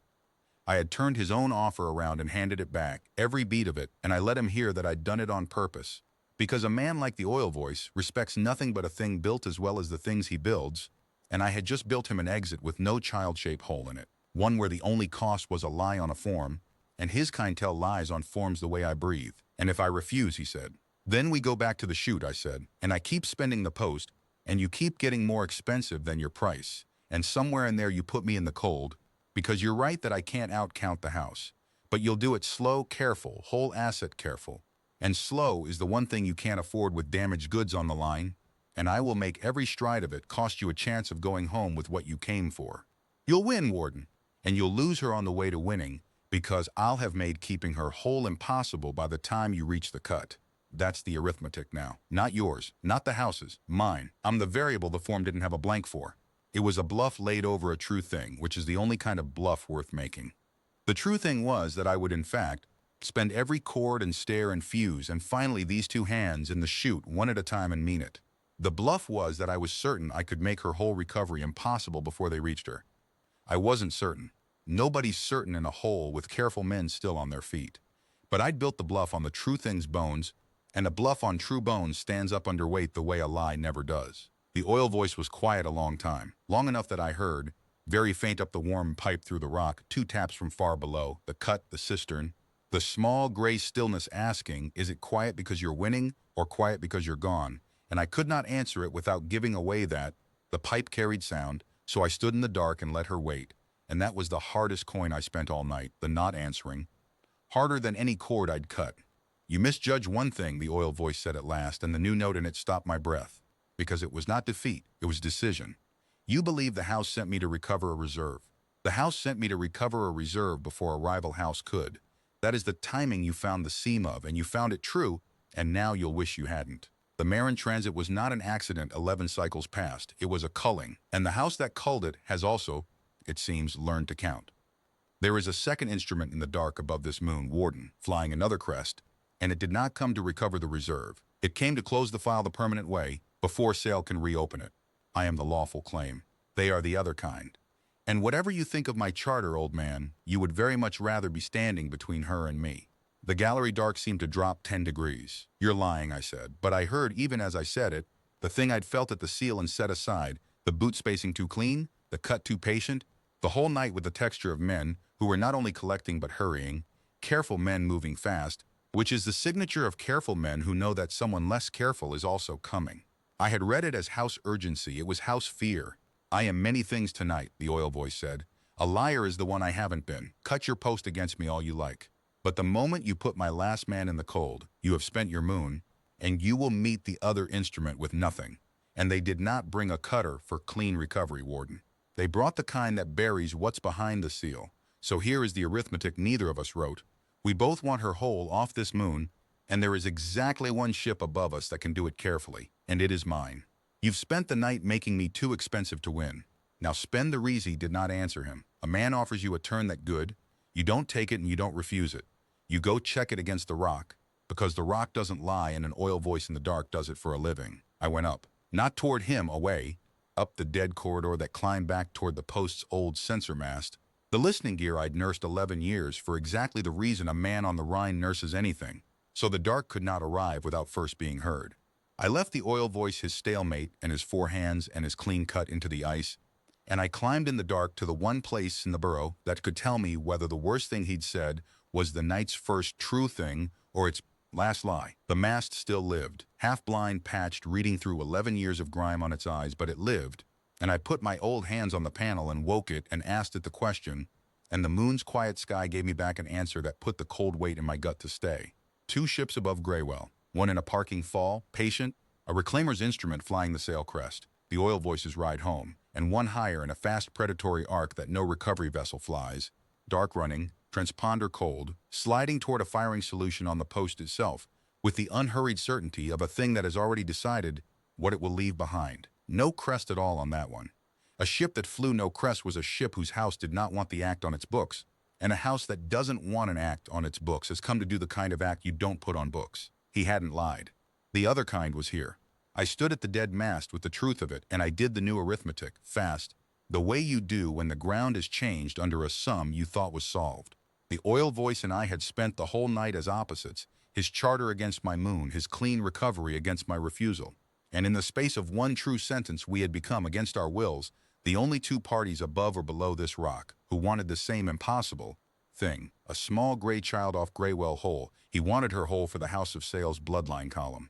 Speaker 1: I had turned his own offer around and handed it back, every beat of it, and I let him hear that I'd done it on purpose. Because a man like the oil voice respects nothing but a thing built as well as the things he builds, and I had just built him an exit with no child-shaped hole in it, one where the only cost was a lie on a form, and his kind tell lies on forms the way I breathe. "And if I refuse," he said. "Then we go back to the chute," I said, "and I keep spending the post, and you keep getting more expensive than your price, and somewhere in there you put me in the cold, because you're right that I can't out-count the house. But you'll do it slow, careful, whole asset careful. And slow is the one thing you can't afford with damaged goods on the line, and I will make every stride of it cost you a chance of going home with what you came for. You'll win, Warden, and you'll lose her on the way to winning, because I'll have made keeping her whole impossible by the time you reach the cut. That's the arithmetic now. Not yours, not the house's, mine. I'm the variable the form didn't have a blank for. It was a bluff laid over a true thing, which is the only kind of bluff worth making. The true thing was that I would, in fact, spend every cord and stair and fuse and finally these 2 hands in the chute one at a time and mean it. The bluff was that I was certain I could make her whole recovery impossible before they reached her. I wasn't certain. Nobody's certain in a hole with careful men still on their feet. But I'd built the bluff on the true thing's bones, and a bluff on true bones stands up under weight the way a lie never does. The oil voice was quiet a long time, long enough that I heard, very faint up the warm pipe through the rock, 2 taps from far below, the cut, the cistern, the small gray stillness asking, is it quiet because you're winning or quiet because you're gone? And I could not answer it without giving away that the pipe carried sound, so I stood in the dark and let her wait. And that was the hardest coin I spent all night, the not answering. Harder than any cord I'd cut. "You misjudge one thing," the oil voice said at last, and the new note in it stopped my breath. Because it was not defeat, it was decision. "You believe the house sent me to recover a reserve. The house sent me to recover a reserve before a rival house could. That is the timing you found the seam of, and you found it true, and now you'll wish you hadn't. The Marin transit was not an accident 11 cycles past. It was a culling, and the house that culled it has also, it seems, learned to count. There is a second instrument in the dark above this moon, Warden, flying another crest, and it did not come to recover the reserve. It came to close the file the permanent way, before sale can reopen it. I am the lawful claim. They are the other kind. And whatever you think of my charter, old man, you would very much rather be standing between her and me." The gallery dark seemed to drop 10 degrees. "You're lying," I said, but I heard, even as I said it, the thing I'd felt at the seal and set aside, the boot spacing too clean, the cut too patient, the whole night with the texture of men who were not only collecting but hurrying, careful men moving fast, which is the signature of careful men who know that someone less careful is also coming. I had read it as house urgency. It was house fear. "I am many things tonight," the oil voice said. "A liar is the one I haven't been. Cut your post against me all you like. But the moment you put my last man in the cold, you have spent your moon, and you will meet the other instrument with nothing. And they did not bring a cutter for clean recovery, Warden. They brought the kind that buries what's behind the seal. So here is the arithmetic neither of us wrote. We both want her whole off this moon, and there is exactly one ship above us that can do it carefully, and it is mine. You've spent the night making me too expensive to win. Now spend the reason." Did not answer him. "A man offers you a turn that good. You don't take it and you don't refuse it. You go check it against the rock, because the rock doesn't lie and an oil voice in the dark does it for a living." I went up. Not toward him, away. Up the dead corridor that climbed back toward the post's old sensor mast. The listening gear I'd nursed 11 years for exactly the reason a man on the Rhine nurses anything. So the dark could not arrive without first being heard. I left the oil voice his stalemate and his 4 hands and his clean cut into the ice, and I climbed in the dark to the one place in the burrow that could tell me whether the worst thing he'd said was the night's first true thing or its last lie. The mast still lived, half-blind, patched, reading through 11 years of grime on its eyes, but it lived, and I put my old hands on the panel and woke it and asked it the question, and the moon's quiet sky gave me back an answer that put the cold weight in my gut to stay. 2 ships above Graywell, one in a parking fall, patient, a reclaimer's instrument flying the sail crest, the oil voice's ride home, and one higher in a fast predatory arc that no recovery vessel flies, dark running, transponder cold, sliding toward a firing solution on the post itself, with the unhurried certainty of a thing that has already decided what it will leave behind. No crest at all on that one. A ship that flew no crest was a ship whose house did not want the act on its books, and a house that doesn't want an act on its books has come to do the kind of act you don't put on books. He hadn't lied. The other kind was here. I stood at the dead mast with the truth of it, and I did the new arithmetic, fast, the way you do when the ground is changed under a sum you thought was solved. The oil voice and I had spent the whole night as opposites, his charter against my moon, his clean recovery against my refusal. And in the space of one true sentence we had become, against our wills, the only 2 parties above or below this rock who wanted the same impossible thing. A small gray child off Graywell whole. He wanted her whole for the House of Sales bloodline column.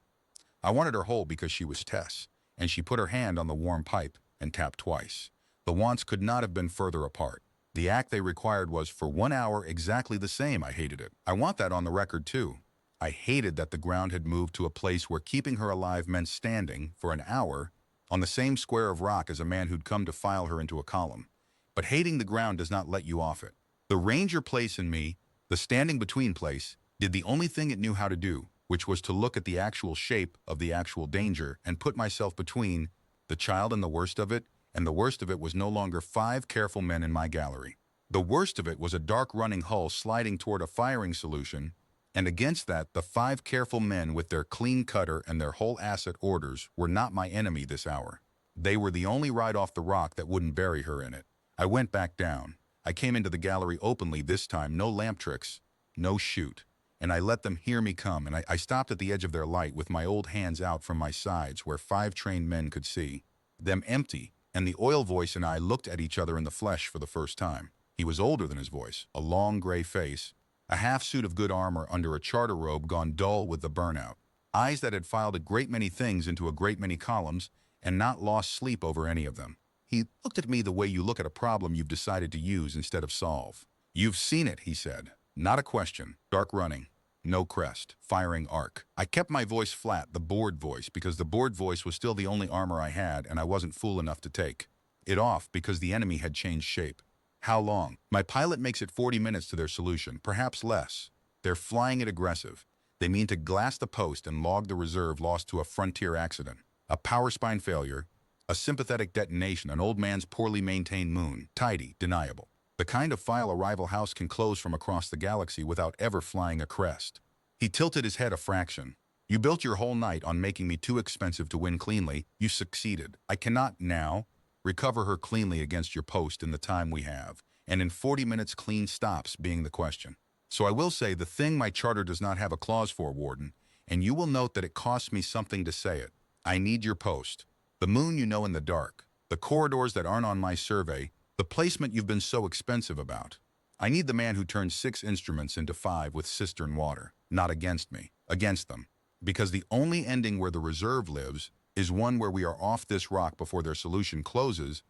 Speaker 1: I wanted her whole because she was Tess, and she put her hand on the warm pipe and tapped twice. The wants could not have been further apart. The act they required was, for 1 hour, exactly the same. I hated it. I want that on the record, too. I hated that the ground had moved to a place where keeping her alive meant standing, for an hour, on the same square of rock as a man who'd come to file her into a column. But hating the ground does not let you off it. The ranger place in me, the standing between place, did the only thing it knew how to do, which was to look at the actual shape of the actual danger and put myself between the child and the worst of it, and the worst of it was no longer 5 careful men in my gallery. The worst of it was a dark running hull sliding toward a firing solution, and against that, the 5 careful men with their clean cutter and their whole asset orders were not my enemy this hour. They were the only ride off the rock that wouldn't bury her in it. I went back down. I came into the gallery openly this time, no lamp tricks, no shoot. And I let them hear me come, and I stopped at the edge of their light with my old hands out from my sides where 5 trained men could see. Them empty, and the oil voice and I looked at each other in the flesh for the first time. He was older than his voice, a long gray face, a half-suit of good armor under a charter robe gone dull with the burnout, eyes that had filed a great many things into a great many columns and not lost sleep over any of them. He looked at me the way you look at a problem you've decided to use instead of solve. "You've seen it," he said. "Not a question. Dark running. No crest. Firing arc." I kept my voice flat, the bored voice, because the bored voice was still the only armor I had, and I wasn't fool enough to take it off because the enemy had changed shape. "How long?" "My pilot makes it 40 minutes to their solution, perhaps less. They're flying it aggressive. They mean to glass the post and log the reserve lost to a frontier accident. A power spine failure, a sympathetic detonation, an old man's poorly maintained moon, tidy, deniable. The kind of file a rival house can close from across the galaxy without ever flying a crest." He tilted his head a fraction. "You built your whole night on making me too expensive to win cleanly. You succeeded. I cannot now recover her cleanly against your post in the time we have, and in 40 minutes clean stops being the question. So I will say the thing my charter does not have a clause for, Warden, and you will note that it costs me something to say it. I need your post. The moon you know in the dark, the corridors that aren't on my survey, the placement you've been so expensive about. I need the man who turned 6 instruments into 5 with cistern water, not against me, against them. Because the only ending where the reserve lives is one where we are off this rock before their solution closes,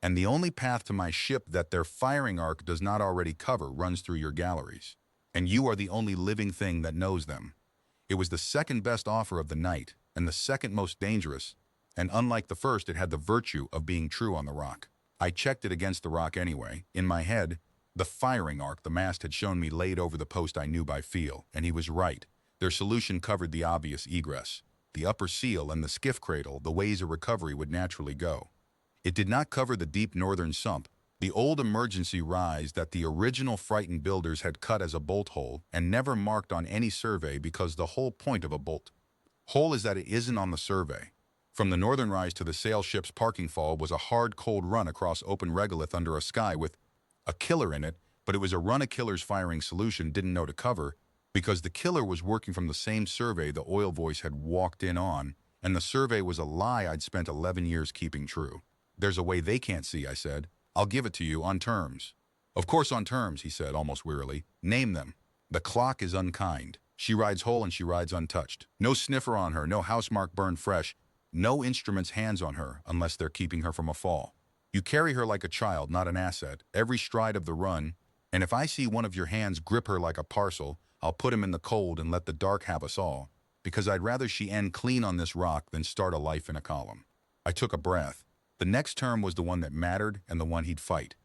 Speaker 1: and the only path to my ship that their firing arc does not already cover runs through your galleries. And you are the only living thing that knows them. It was the second best offer of the night, and the second most dangerous, and unlike the first, it had the virtue of being true on the rock. I checked it against the rock anyway. In my head, the firing arc the mast had shown me laid over the post I knew by feel, and he was right. Their solution covered the obvious egress, the upper seal and the skiff cradle, the ways a recovery would naturally go. It did not cover the deep northern sump, the old emergency rise that the original frightened builders had cut as a bolt hole and never marked on any survey because the whole point of a bolt hole is that it isn't on the survey. From the northern rise to the sail ship's parking fall was a hard, cold run across open regolith under a sky with a killer in it, but it was a run a killer's firing solution didn't know to cover because the killer was working from the same survey the oil voice had walked in on, and the survey was a lie I'd spent 11 years keeping true. There's a way they can't see, I said. I'll give it to you on terms. Of course on terms, he said, almost wearily. Name them. The clock is unkind. She rides whole and she rides untouched. No sniffer on her, no housemark burned fresh, no instrument's hands on her unless they're keeping her from a fall. You carry her like a child, not an asset, every stride of the run, and if I see one of your hands grip her like a parcel, I'll put him in the cold and let the dark have us all, because I'd rather she end clean on this rock than start a life in a column. I took a breath. The next term was the one that mattered and the one he'd fight.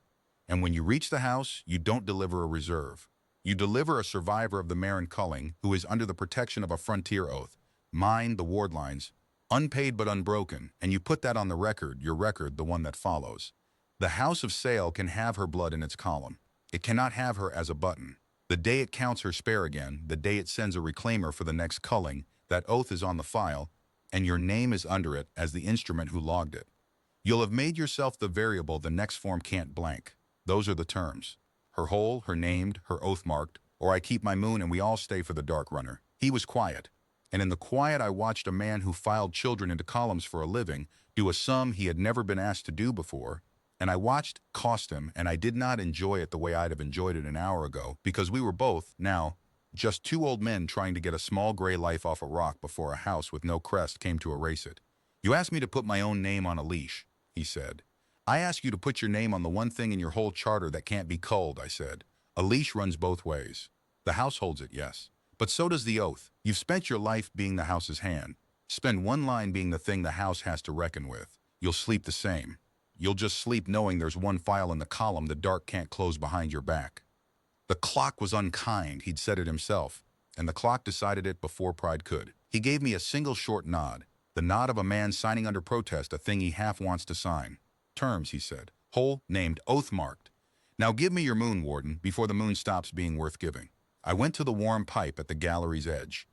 Speaker 1: And when you reach the house, you don't deliver a reserve. You deliver a survivor of the Marin culling who is under the protection of a frontier oath. Mine, the ward lines, unpaid but unbroken, and you put that on the record, your record, the one that follows. The House of Sale can have her blood in its column. It cannot have her as a button. The day it counts her spare again, the day it sends a reclaimer for the next culling, that oath is on the file, and your name is under it as the instrument who logged it. You'll have made yourself the variable the next form can't blank. Those are the terms. Her whole, her named, her oath marked, or I keep my moon and we all stay for the dark runner. He was quiet. And in the quiet I watched a man who filed children into columns for a living do a sum he had never been asked to do before, and I watched cost him, and I did not enjoy it the way I'd have enjoyed it an hour ago, because we were both, now, just two old men trying to get a small gray life off a rock before a house with no crest came to erase it. You asked me to put my own name on a leash, he said. I ask you to put your name on the one thing in your whole charter that can't be culled, I said. A leash runs both ways. The house holds it, yes. But so does the oath. You've spent your life being the house's hand. Spend one line being the thing the house has to reckon with. You'll sleep the same. You'll just sleep knowing there's one file in the column the dark can't close behind your back. The clock was unkind, he'd said it himself, and the clock decided it before pride could. He gave me a single short nod, the nod of a man signing under protest a thing he half wants to sign. Terms, he said. Whole, named, oath marked. Now give me your moon, Warden, before the moon stops being worth giving. I went to the warm pipe at the gallery's edge,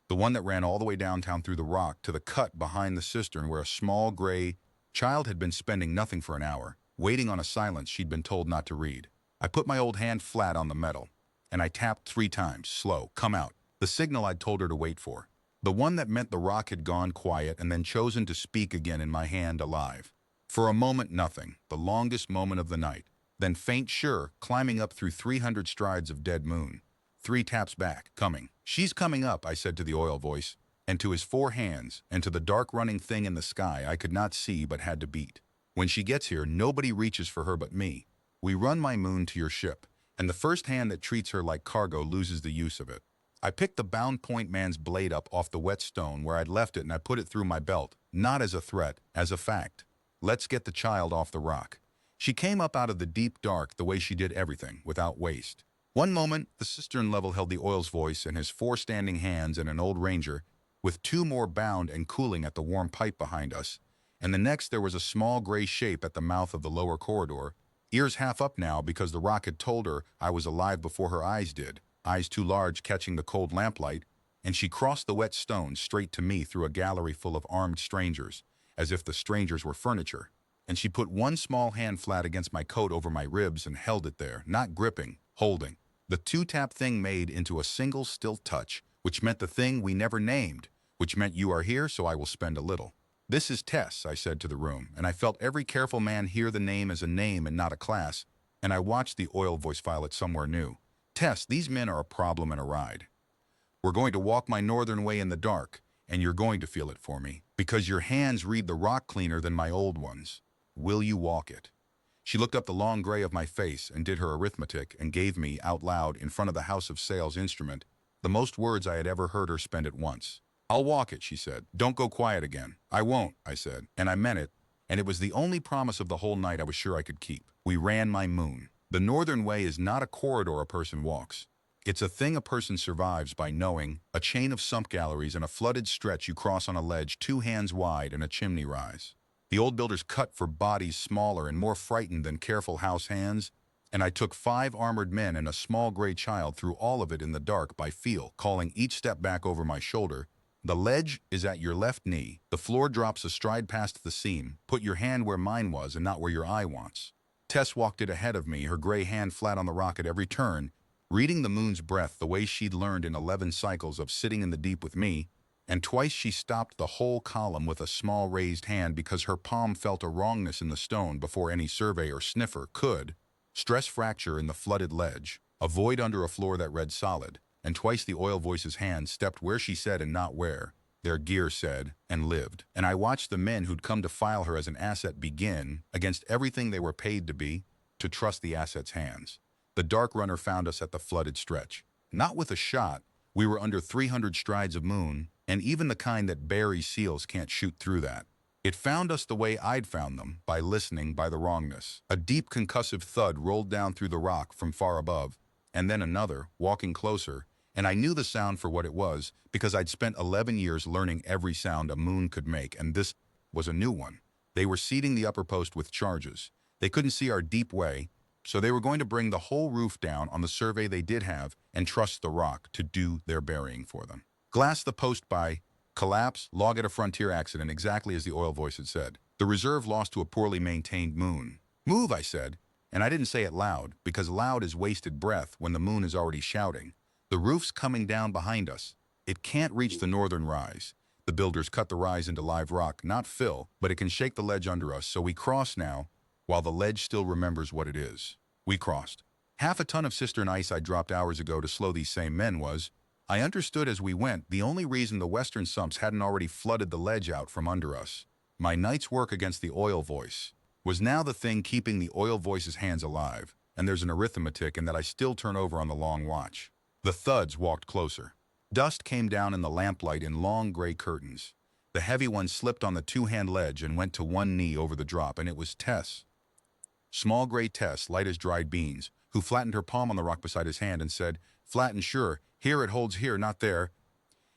Speaker 1: the one that ran all the way downtown through the rock to the cut behind the cistern where a small gray child had been spending nothing for an hour, waiting on a silence she'd been told not to read. I put my old hand flat on the metal, and I tapped 3 times, slow, come out, the signal I'd told her to wait for. The one that meant the rock had gone quiet and then chosen to speak again in my hand alive. For a moment, nothing, the longest moment of the night. Then faint sure, climbing up through 300 strides of dead moon. 3 taps back, coming. She's coming up, I said to the oil voice, and to his 4 hands, and to the dark running thing in the sky I could not see but had to beat. When she gets here, nobody reaches for her but me. We run my moon to your ship, and the first hand that treats her like cargo loses the use of it. I picked the bound point man's blade up off the wet stone where I'd left it and I put it through my belt, not as a threat, as a fact. Let's get the child off the rock. She came up out of the deep dark the way she did everything, without waste. One moment, the cistern level held the oil's voice and his 4 standing hands and an old ranger, with 2 more bound and cooling at the warm pipe behind us, and the next there was a small gray shape at the mouth of the lower corridor, ears half up now because the rock had told her I was alive before her eyes did, eyes too large catching the cold lamplight, and she crossed the wet stone straight to me through a gallery full of armed strangers, as if the strangers were furniture, and she put one small hand flat against my coat over my ribs and held it there, not gripping, holding. The 2-tap thing made into a single still touch, which meant the thing we never named, which meant you are here, so I will spend a little. This is Tess, I said to the room, and I felt every careful man hear the name as a name and not a class, and I watched the oil voice file it somewhere new. Tess, these men are a problem and a ride. We're going to walk my northern way in the dark, and you're going to feel it for me, because your hands read the rock cleaner than my old ones. Will you walk it? She looked up the long gray of my face and did her arithmetic and gave me, out loud, in front of the House of Sales instrument, the most words I had ever heard her spend at once. I'll walk it, she said. Don't go quiet again. I won't, I said, and I meant it, and it was the only promise of the whole night I was sure I could keep. We ran my moon. The northern way is not a corridor a person walks. It's a thing a person survives by knowing, a chain of sump galleries and a flooded stretch you cross on a ledge 2 hands wide and a chimney rise. The old builders cut for bodies smaller and more frightened than careful house hands, and I took 5 armored men and a small gray child through all of it in the dark by feel, calling each step back over my shoulder. The ledge is at your left knee. The floor drops a stride past the seam. Put your hand where mine was and not where your eye wants. Tess walked it ahead of me, her gray hand flat on the rock at every turn, reading the moon's breath the way she'd learned in 11 cycles of sitting in the deep with me, And twice she stopped the whole column with a small raised hand because her palm felt a wrongness in the stone before any survey or sniffer could. Stress fracture in the flooded ledge, a void under a floor that read solid, and twice the oil voice's hand stepped where she said and not where. Their gear said, and lived. And I watched the men who'd come to file her as an asset begin, against everything they were paid to be, to trust the asset's hands. The Dark Runner found us at the flooded stretch. Not with a shot. We were under 300 strides of moon, and even the kind that buries seals can't shoot through that. It found us the way I'd found them, by listening, by the wrongness. A deep concussive thud rolled down through the rock from far above, and then another, walking closer, and I knew the sound for what it was because I'd spent 11 years learning every sound a moon could make, and this was a new one. They were seating the upper post with charges. They couldn't see our deep way, so they were going to bring the whole roof down on the survey they did have and trust the rock to do their burying for them. Glass the post by collapse, log at a frontier accident, exactly as the oil voice had said. The reserve lost to a poorly maintained moon. Move, I said, and I didn't say it loud, because loud is wasted breath when the moon is already shouting. The roof's coming down behind us. It can't reach the northern rise. The builders cut the rise into live rock, not fill, but it can shake the ledge under us, so we cross now, while the ledge still remembers what it is. We crossed. Half a ton of cistern ice I dropped hours ago to slow these same men was, I understood as we went, the only reason the western sumps hadn't already flooded the ledge out from under us. My night's work against the oil voice was now the thing keeping the oil voice's hands alive, and there's an arithmetic in that I still turn over on the long watch. The thuds walked closer. Dust came down in the lamplight in long gray curtains. The heavy one slipped on the two-hand ledge and went to one knee over the drop, and it was Tess. Small gray Tess, light as dried beans, who flattened her palm on the rock beside his hand and said, "Flat and sure, here it holds here, not there."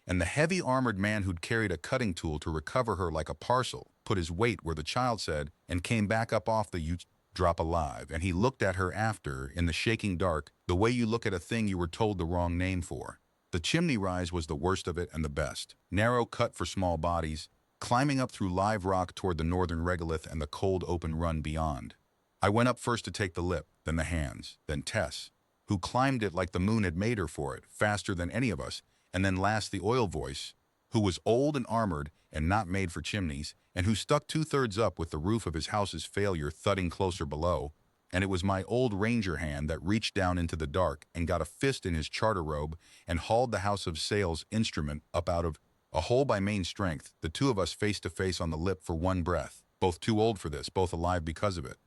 Speaker 1: And the heavy armored man who'd carried a cutting tool to recover her like a parcel put his weight where the child said and came back up off the drop alive, and he looked at her after, in the shaking dark, the way you look at a thing you were told the wrong name for. The chimney rise was the worst of it and the best. Narrow cut for small bodies, climbing up through live rock toward the northern regolith and the cold open run beyond. I went up first to take the lip, then the hands, then Tess, who climbed it like the moon had made her for it, faster than any of us, and then last the oil voice, who was old and armored and not made for chimneys, and who stuck 2/3 up with the roof of his house's failure thudding closer below, and it was my old ranger hand that reached down into the dark and got a fist in his charter robe and hauled the house of sails instrument up out of a hole by main strength, the two of us face to face on the lip for one breath, both too old for this, both alive because of it.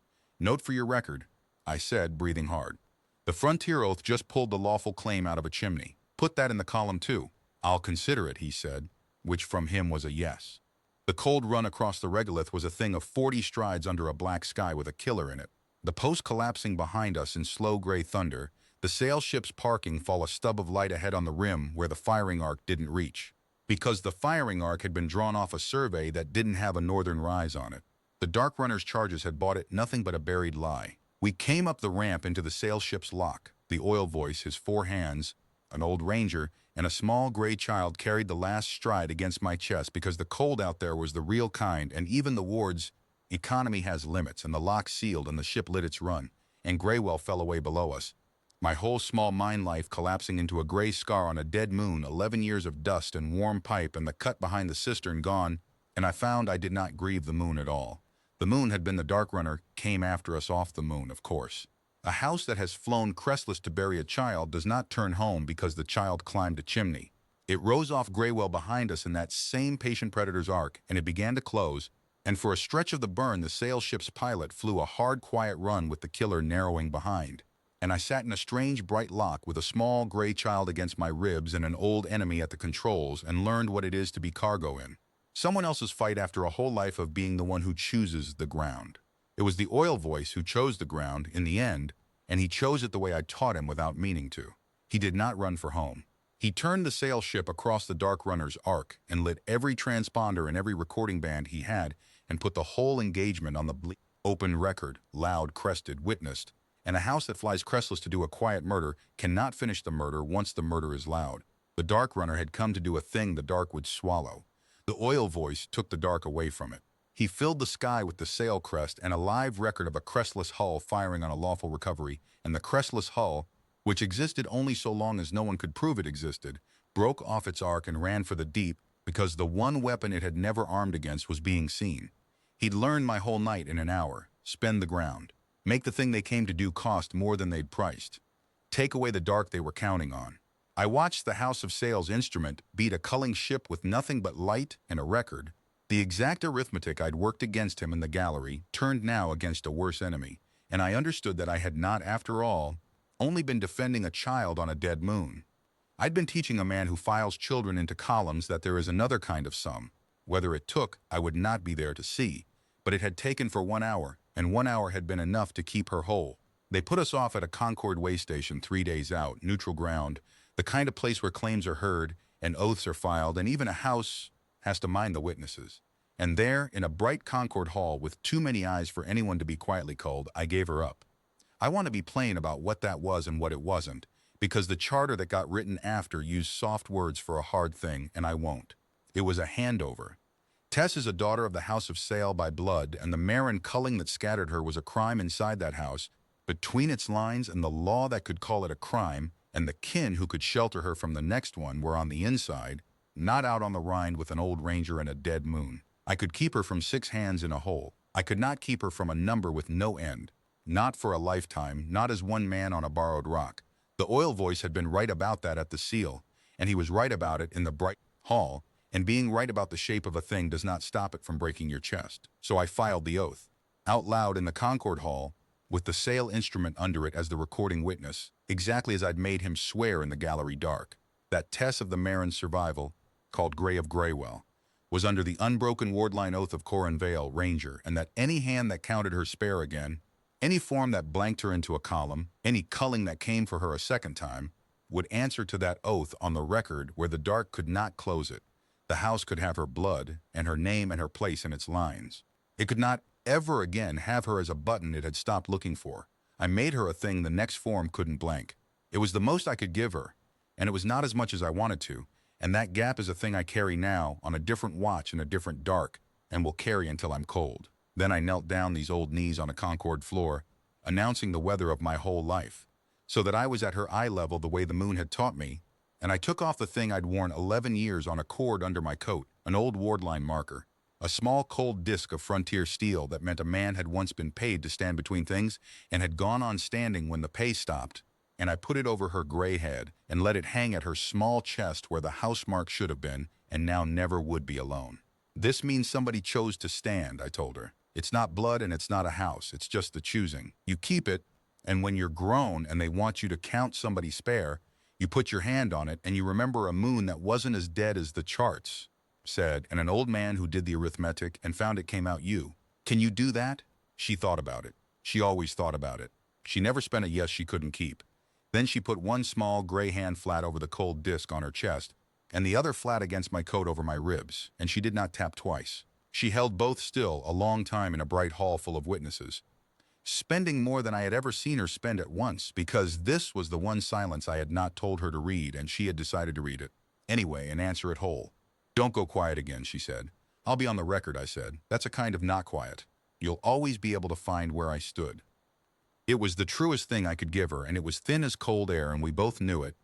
Speaker 1: Note for your record, I said, breathing hard. The frontier oath just pulled the lawful claim out of a chimney. Put that in the column too. I'll consider it, he said, which from him was a yes. The cold run across the regolith was a thing of 40 strides under a black sky with a killer in it. The post collapsing behind us in slow gray thunder, the sail ships parking fall a stub of light ahead on the rim where the firing arc didn't reach. Because the firing arc had been drawn off a survey that didn't have a northern rise on it. The Dark Runner's charges had bought it nothing but a buried lie. We came up the ramp into the sail ship's lock. The oil voice, his 4 hands, an old ranger, and a small gray child carried the last stride against my chest because the cold out there was the real kind, and even the ward's economy has limits, and the lock sealed and the ship lit its run, and Graywell fell away below us. My whole small mine life collapsing into a gray scar on a dead moon, 11 years of dust and warm pipe and the cut behind the cistern gone, and I found I did not grieve the moon at all. The moon had been the Dark Runner, came after us off the moon, of course. A house that has flown crestless to bury a child does not turn home because the child climbed a chimney. It rose off Graywell behind us in that same patient predator's arc, and it began to close, and for a stretch of the burn the sail ship's pilot flew a hard, quiet run with the killer narrowing behind. And I sat in a strange, bright lock with a small gray child against my ribs and an old enemy at the controls and learned what it is to be cargo in. Someone else's fight after a whole life of being the one who chooses the ground. It was the oil voice who chose the ground in the end, and he chose it the way I taught him without meaning to. He did not run for home. He turned the sail ship across the Dark Runner's arc and lit every transponder and every recording band he had and put the whole engagement on the open record, loud, crested, witnessed. And a house that flies crestless to do a quiet murder cannot finish the murder once the murder is loud. The Dark Runner had come to do a thing the dark would swallow. The oil voice took the dark away from it. He filled the sky with the sail crest and a live record of a crestless hull firing on a lawful recovery, and the crestless hull, which existed only so long as no one could prove it existed, broke off its arc and ran for the deep, because the one weapon it had never armed against was being seen. He'd learn my whole night in an hour, spend the ground, make the thing they came to do cost more than they'd priced, take away the dark they were counting on. I watched the House of Sails instrument beat a culling ship with nothing but light and a record. The exact arithmetic I'd worked against him in the gallery turned now against a worse enemy, and I understood that I had not, after all, only been defending a child on a dead moon. I'd been teaching a man who files children into columns that there is another kind of sum. Whether it took, I would not be there to see, but it had taken for 1 hour, and 1 hour had been enough to keep her whole. They put us off at a Concord way station 3 days out, neutral ground, the kind of place where claims are heard and oaths are filed, and even a house has to mind the witnesses. And there, in a bright Concord hall with too many eyes for anyone to be quietly culled, I gave her up. I want to be plain about what that was and what it wasn't, because the charter that got written after used soft words for a hard thing, and I won't. It was a handover. Tess is a daughter of the House of Sale by blood, and the mare and culling that scattered her was a crime inside that house, between its lines and the law that could call it a crime, and the kin who could shelter her from the next one were on the inside, not out on the rind with an old ranger and a dead moon. I could keep her from 6 hands in a hole. I could not keep her from a number with no end. Not for a lifetime, not as one man on a borrowed rock. The oil voice had been right about that at the seal, and he was right about it in the bright hall, and being right about the shape of a thing does not stop it from breaking your chest. So I filed the oath, out loud in the Concord Hall, with the sale instrument under it as the recording witness, exactly as I'd made him swear in the gallery dark. That Tess of the Marin's survival, called Gray of Graywell, was under the unbroken wardline oath of Corin Vale, Ranger, and that any hand that counted her spare again, any form that blanked her into a column, any culling that came for her a second time, would answer to that oath on the record where the dark could not close it. The house could have her blood and her name and her place in its lines. It could not ever again have her as a button it had stopped looking for. I made her a thing the next form couldn't blank. It was the most I could give her, and it was not as much as I wanted to, and that gap is a thing I carry now on a different watch in a different dark, and will carry until I'm cold. Then I knelt down these old knees on a Concord floor, announcing the weather of my whole life, so that I was at her eye level the way the moon had taught me, and I took off the thing I'd worn 11 years on a cord under my coat, an old wardline marker, a small cold disc of frontier steel that meant a man had once been paid to stand between things and had gone on standing when the pay stopped, and I put it over her gray head and let it hang at her small chest where the house mark should have been and now never would be alone. This means somebody chose to stand, I told her. It's not blood and it's not a house, it's just the choosing. You keep it, and when you're grown and they want you to count somebody's spare, you put your hand on it and you remember a moon that wasn't as dead as the charts said, and an old man who did the arithmetic and found it came out you. Can you do that? She thought about it. She always thought about it. She never spent a yes she couldn't keep. Then she put one small gray hand flat over the cold disc on her chest, and the other flat against my coat over my ribs, and she did not tap twice. She held both still a long time in a bright hall full of witnesses, spending more than I had ever seen her spend at once, because this was the one silence I had not told her to read, and she had decided to read it anyway and answer it whole. Don't go quiet again, she said. I'll be on the record, I said. That's a kind of not quiet. You'll always be able to find where I stood. It was the truest thing I could give her, and it was thin as cold air, and we both knew it.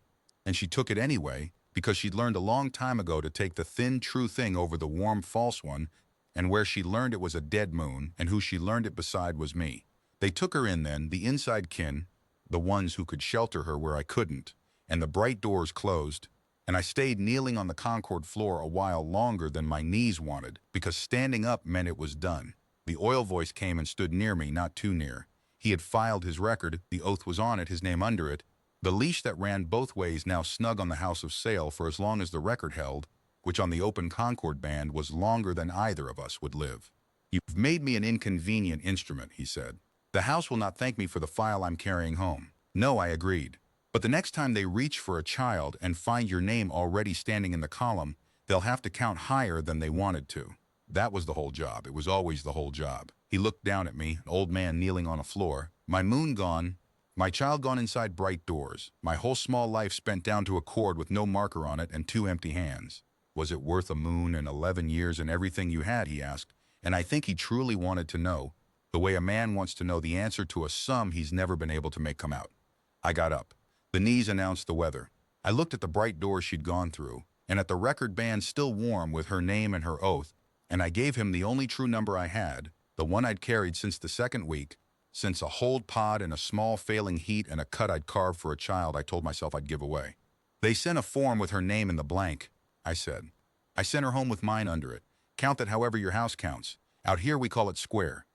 Speaker 1: And she took it anyway, because she'd learned a long time ago to take the thin, true thing over the warm, false one, and where she learned it was a dead moon, and who she learned it beside was me. They took her in then, the inside kin, the ones who could shelter her where I couldn't, and the bright doors closed, and I stayed kneeling on the Concord floor a while longer than my knees wanted, because standing up meant it was done. The oil voice came and stood near me, not too near. He had filed his record, the oath was on it, his name under it, the leash that ran both ways now snug on the House of Sale for as long as the record held, which on the open Concord band was longer than either of us would live. You've made me an inconvenient instrument, he said. The house will not thank me for the file I'm carrying home. No, I agreed. But the next time they reach for a child and find your name already standing in the column, they'll have to count higher than they wanted to. That was the whole job. It was always the whole job. He looked down at me, an old man kneeling on a floor. My moon gone, my child gone inside bright doors, my whole small life spent down to a cord with no marker on it and 2 empty hands. Was it worth a moon and 11 years and everything you had, he asked, and I think he truly wanted to know, the way a man wants to know the answer to a sum he's never been able to make come out. I got up. The knees announced the weather. I looked at the bright doors she'd gone through, and at the record band still warm with her name and her oath, and I gave him the only true number I had, the one I'd carried since the second week, since a hold pod and a small failing heat and a cut I'd carved for a child I told myself I'd give away. They sent a form with her name in the blank, I said. I sent her home with mine under it. Count that however your house counts. Out here we call it square.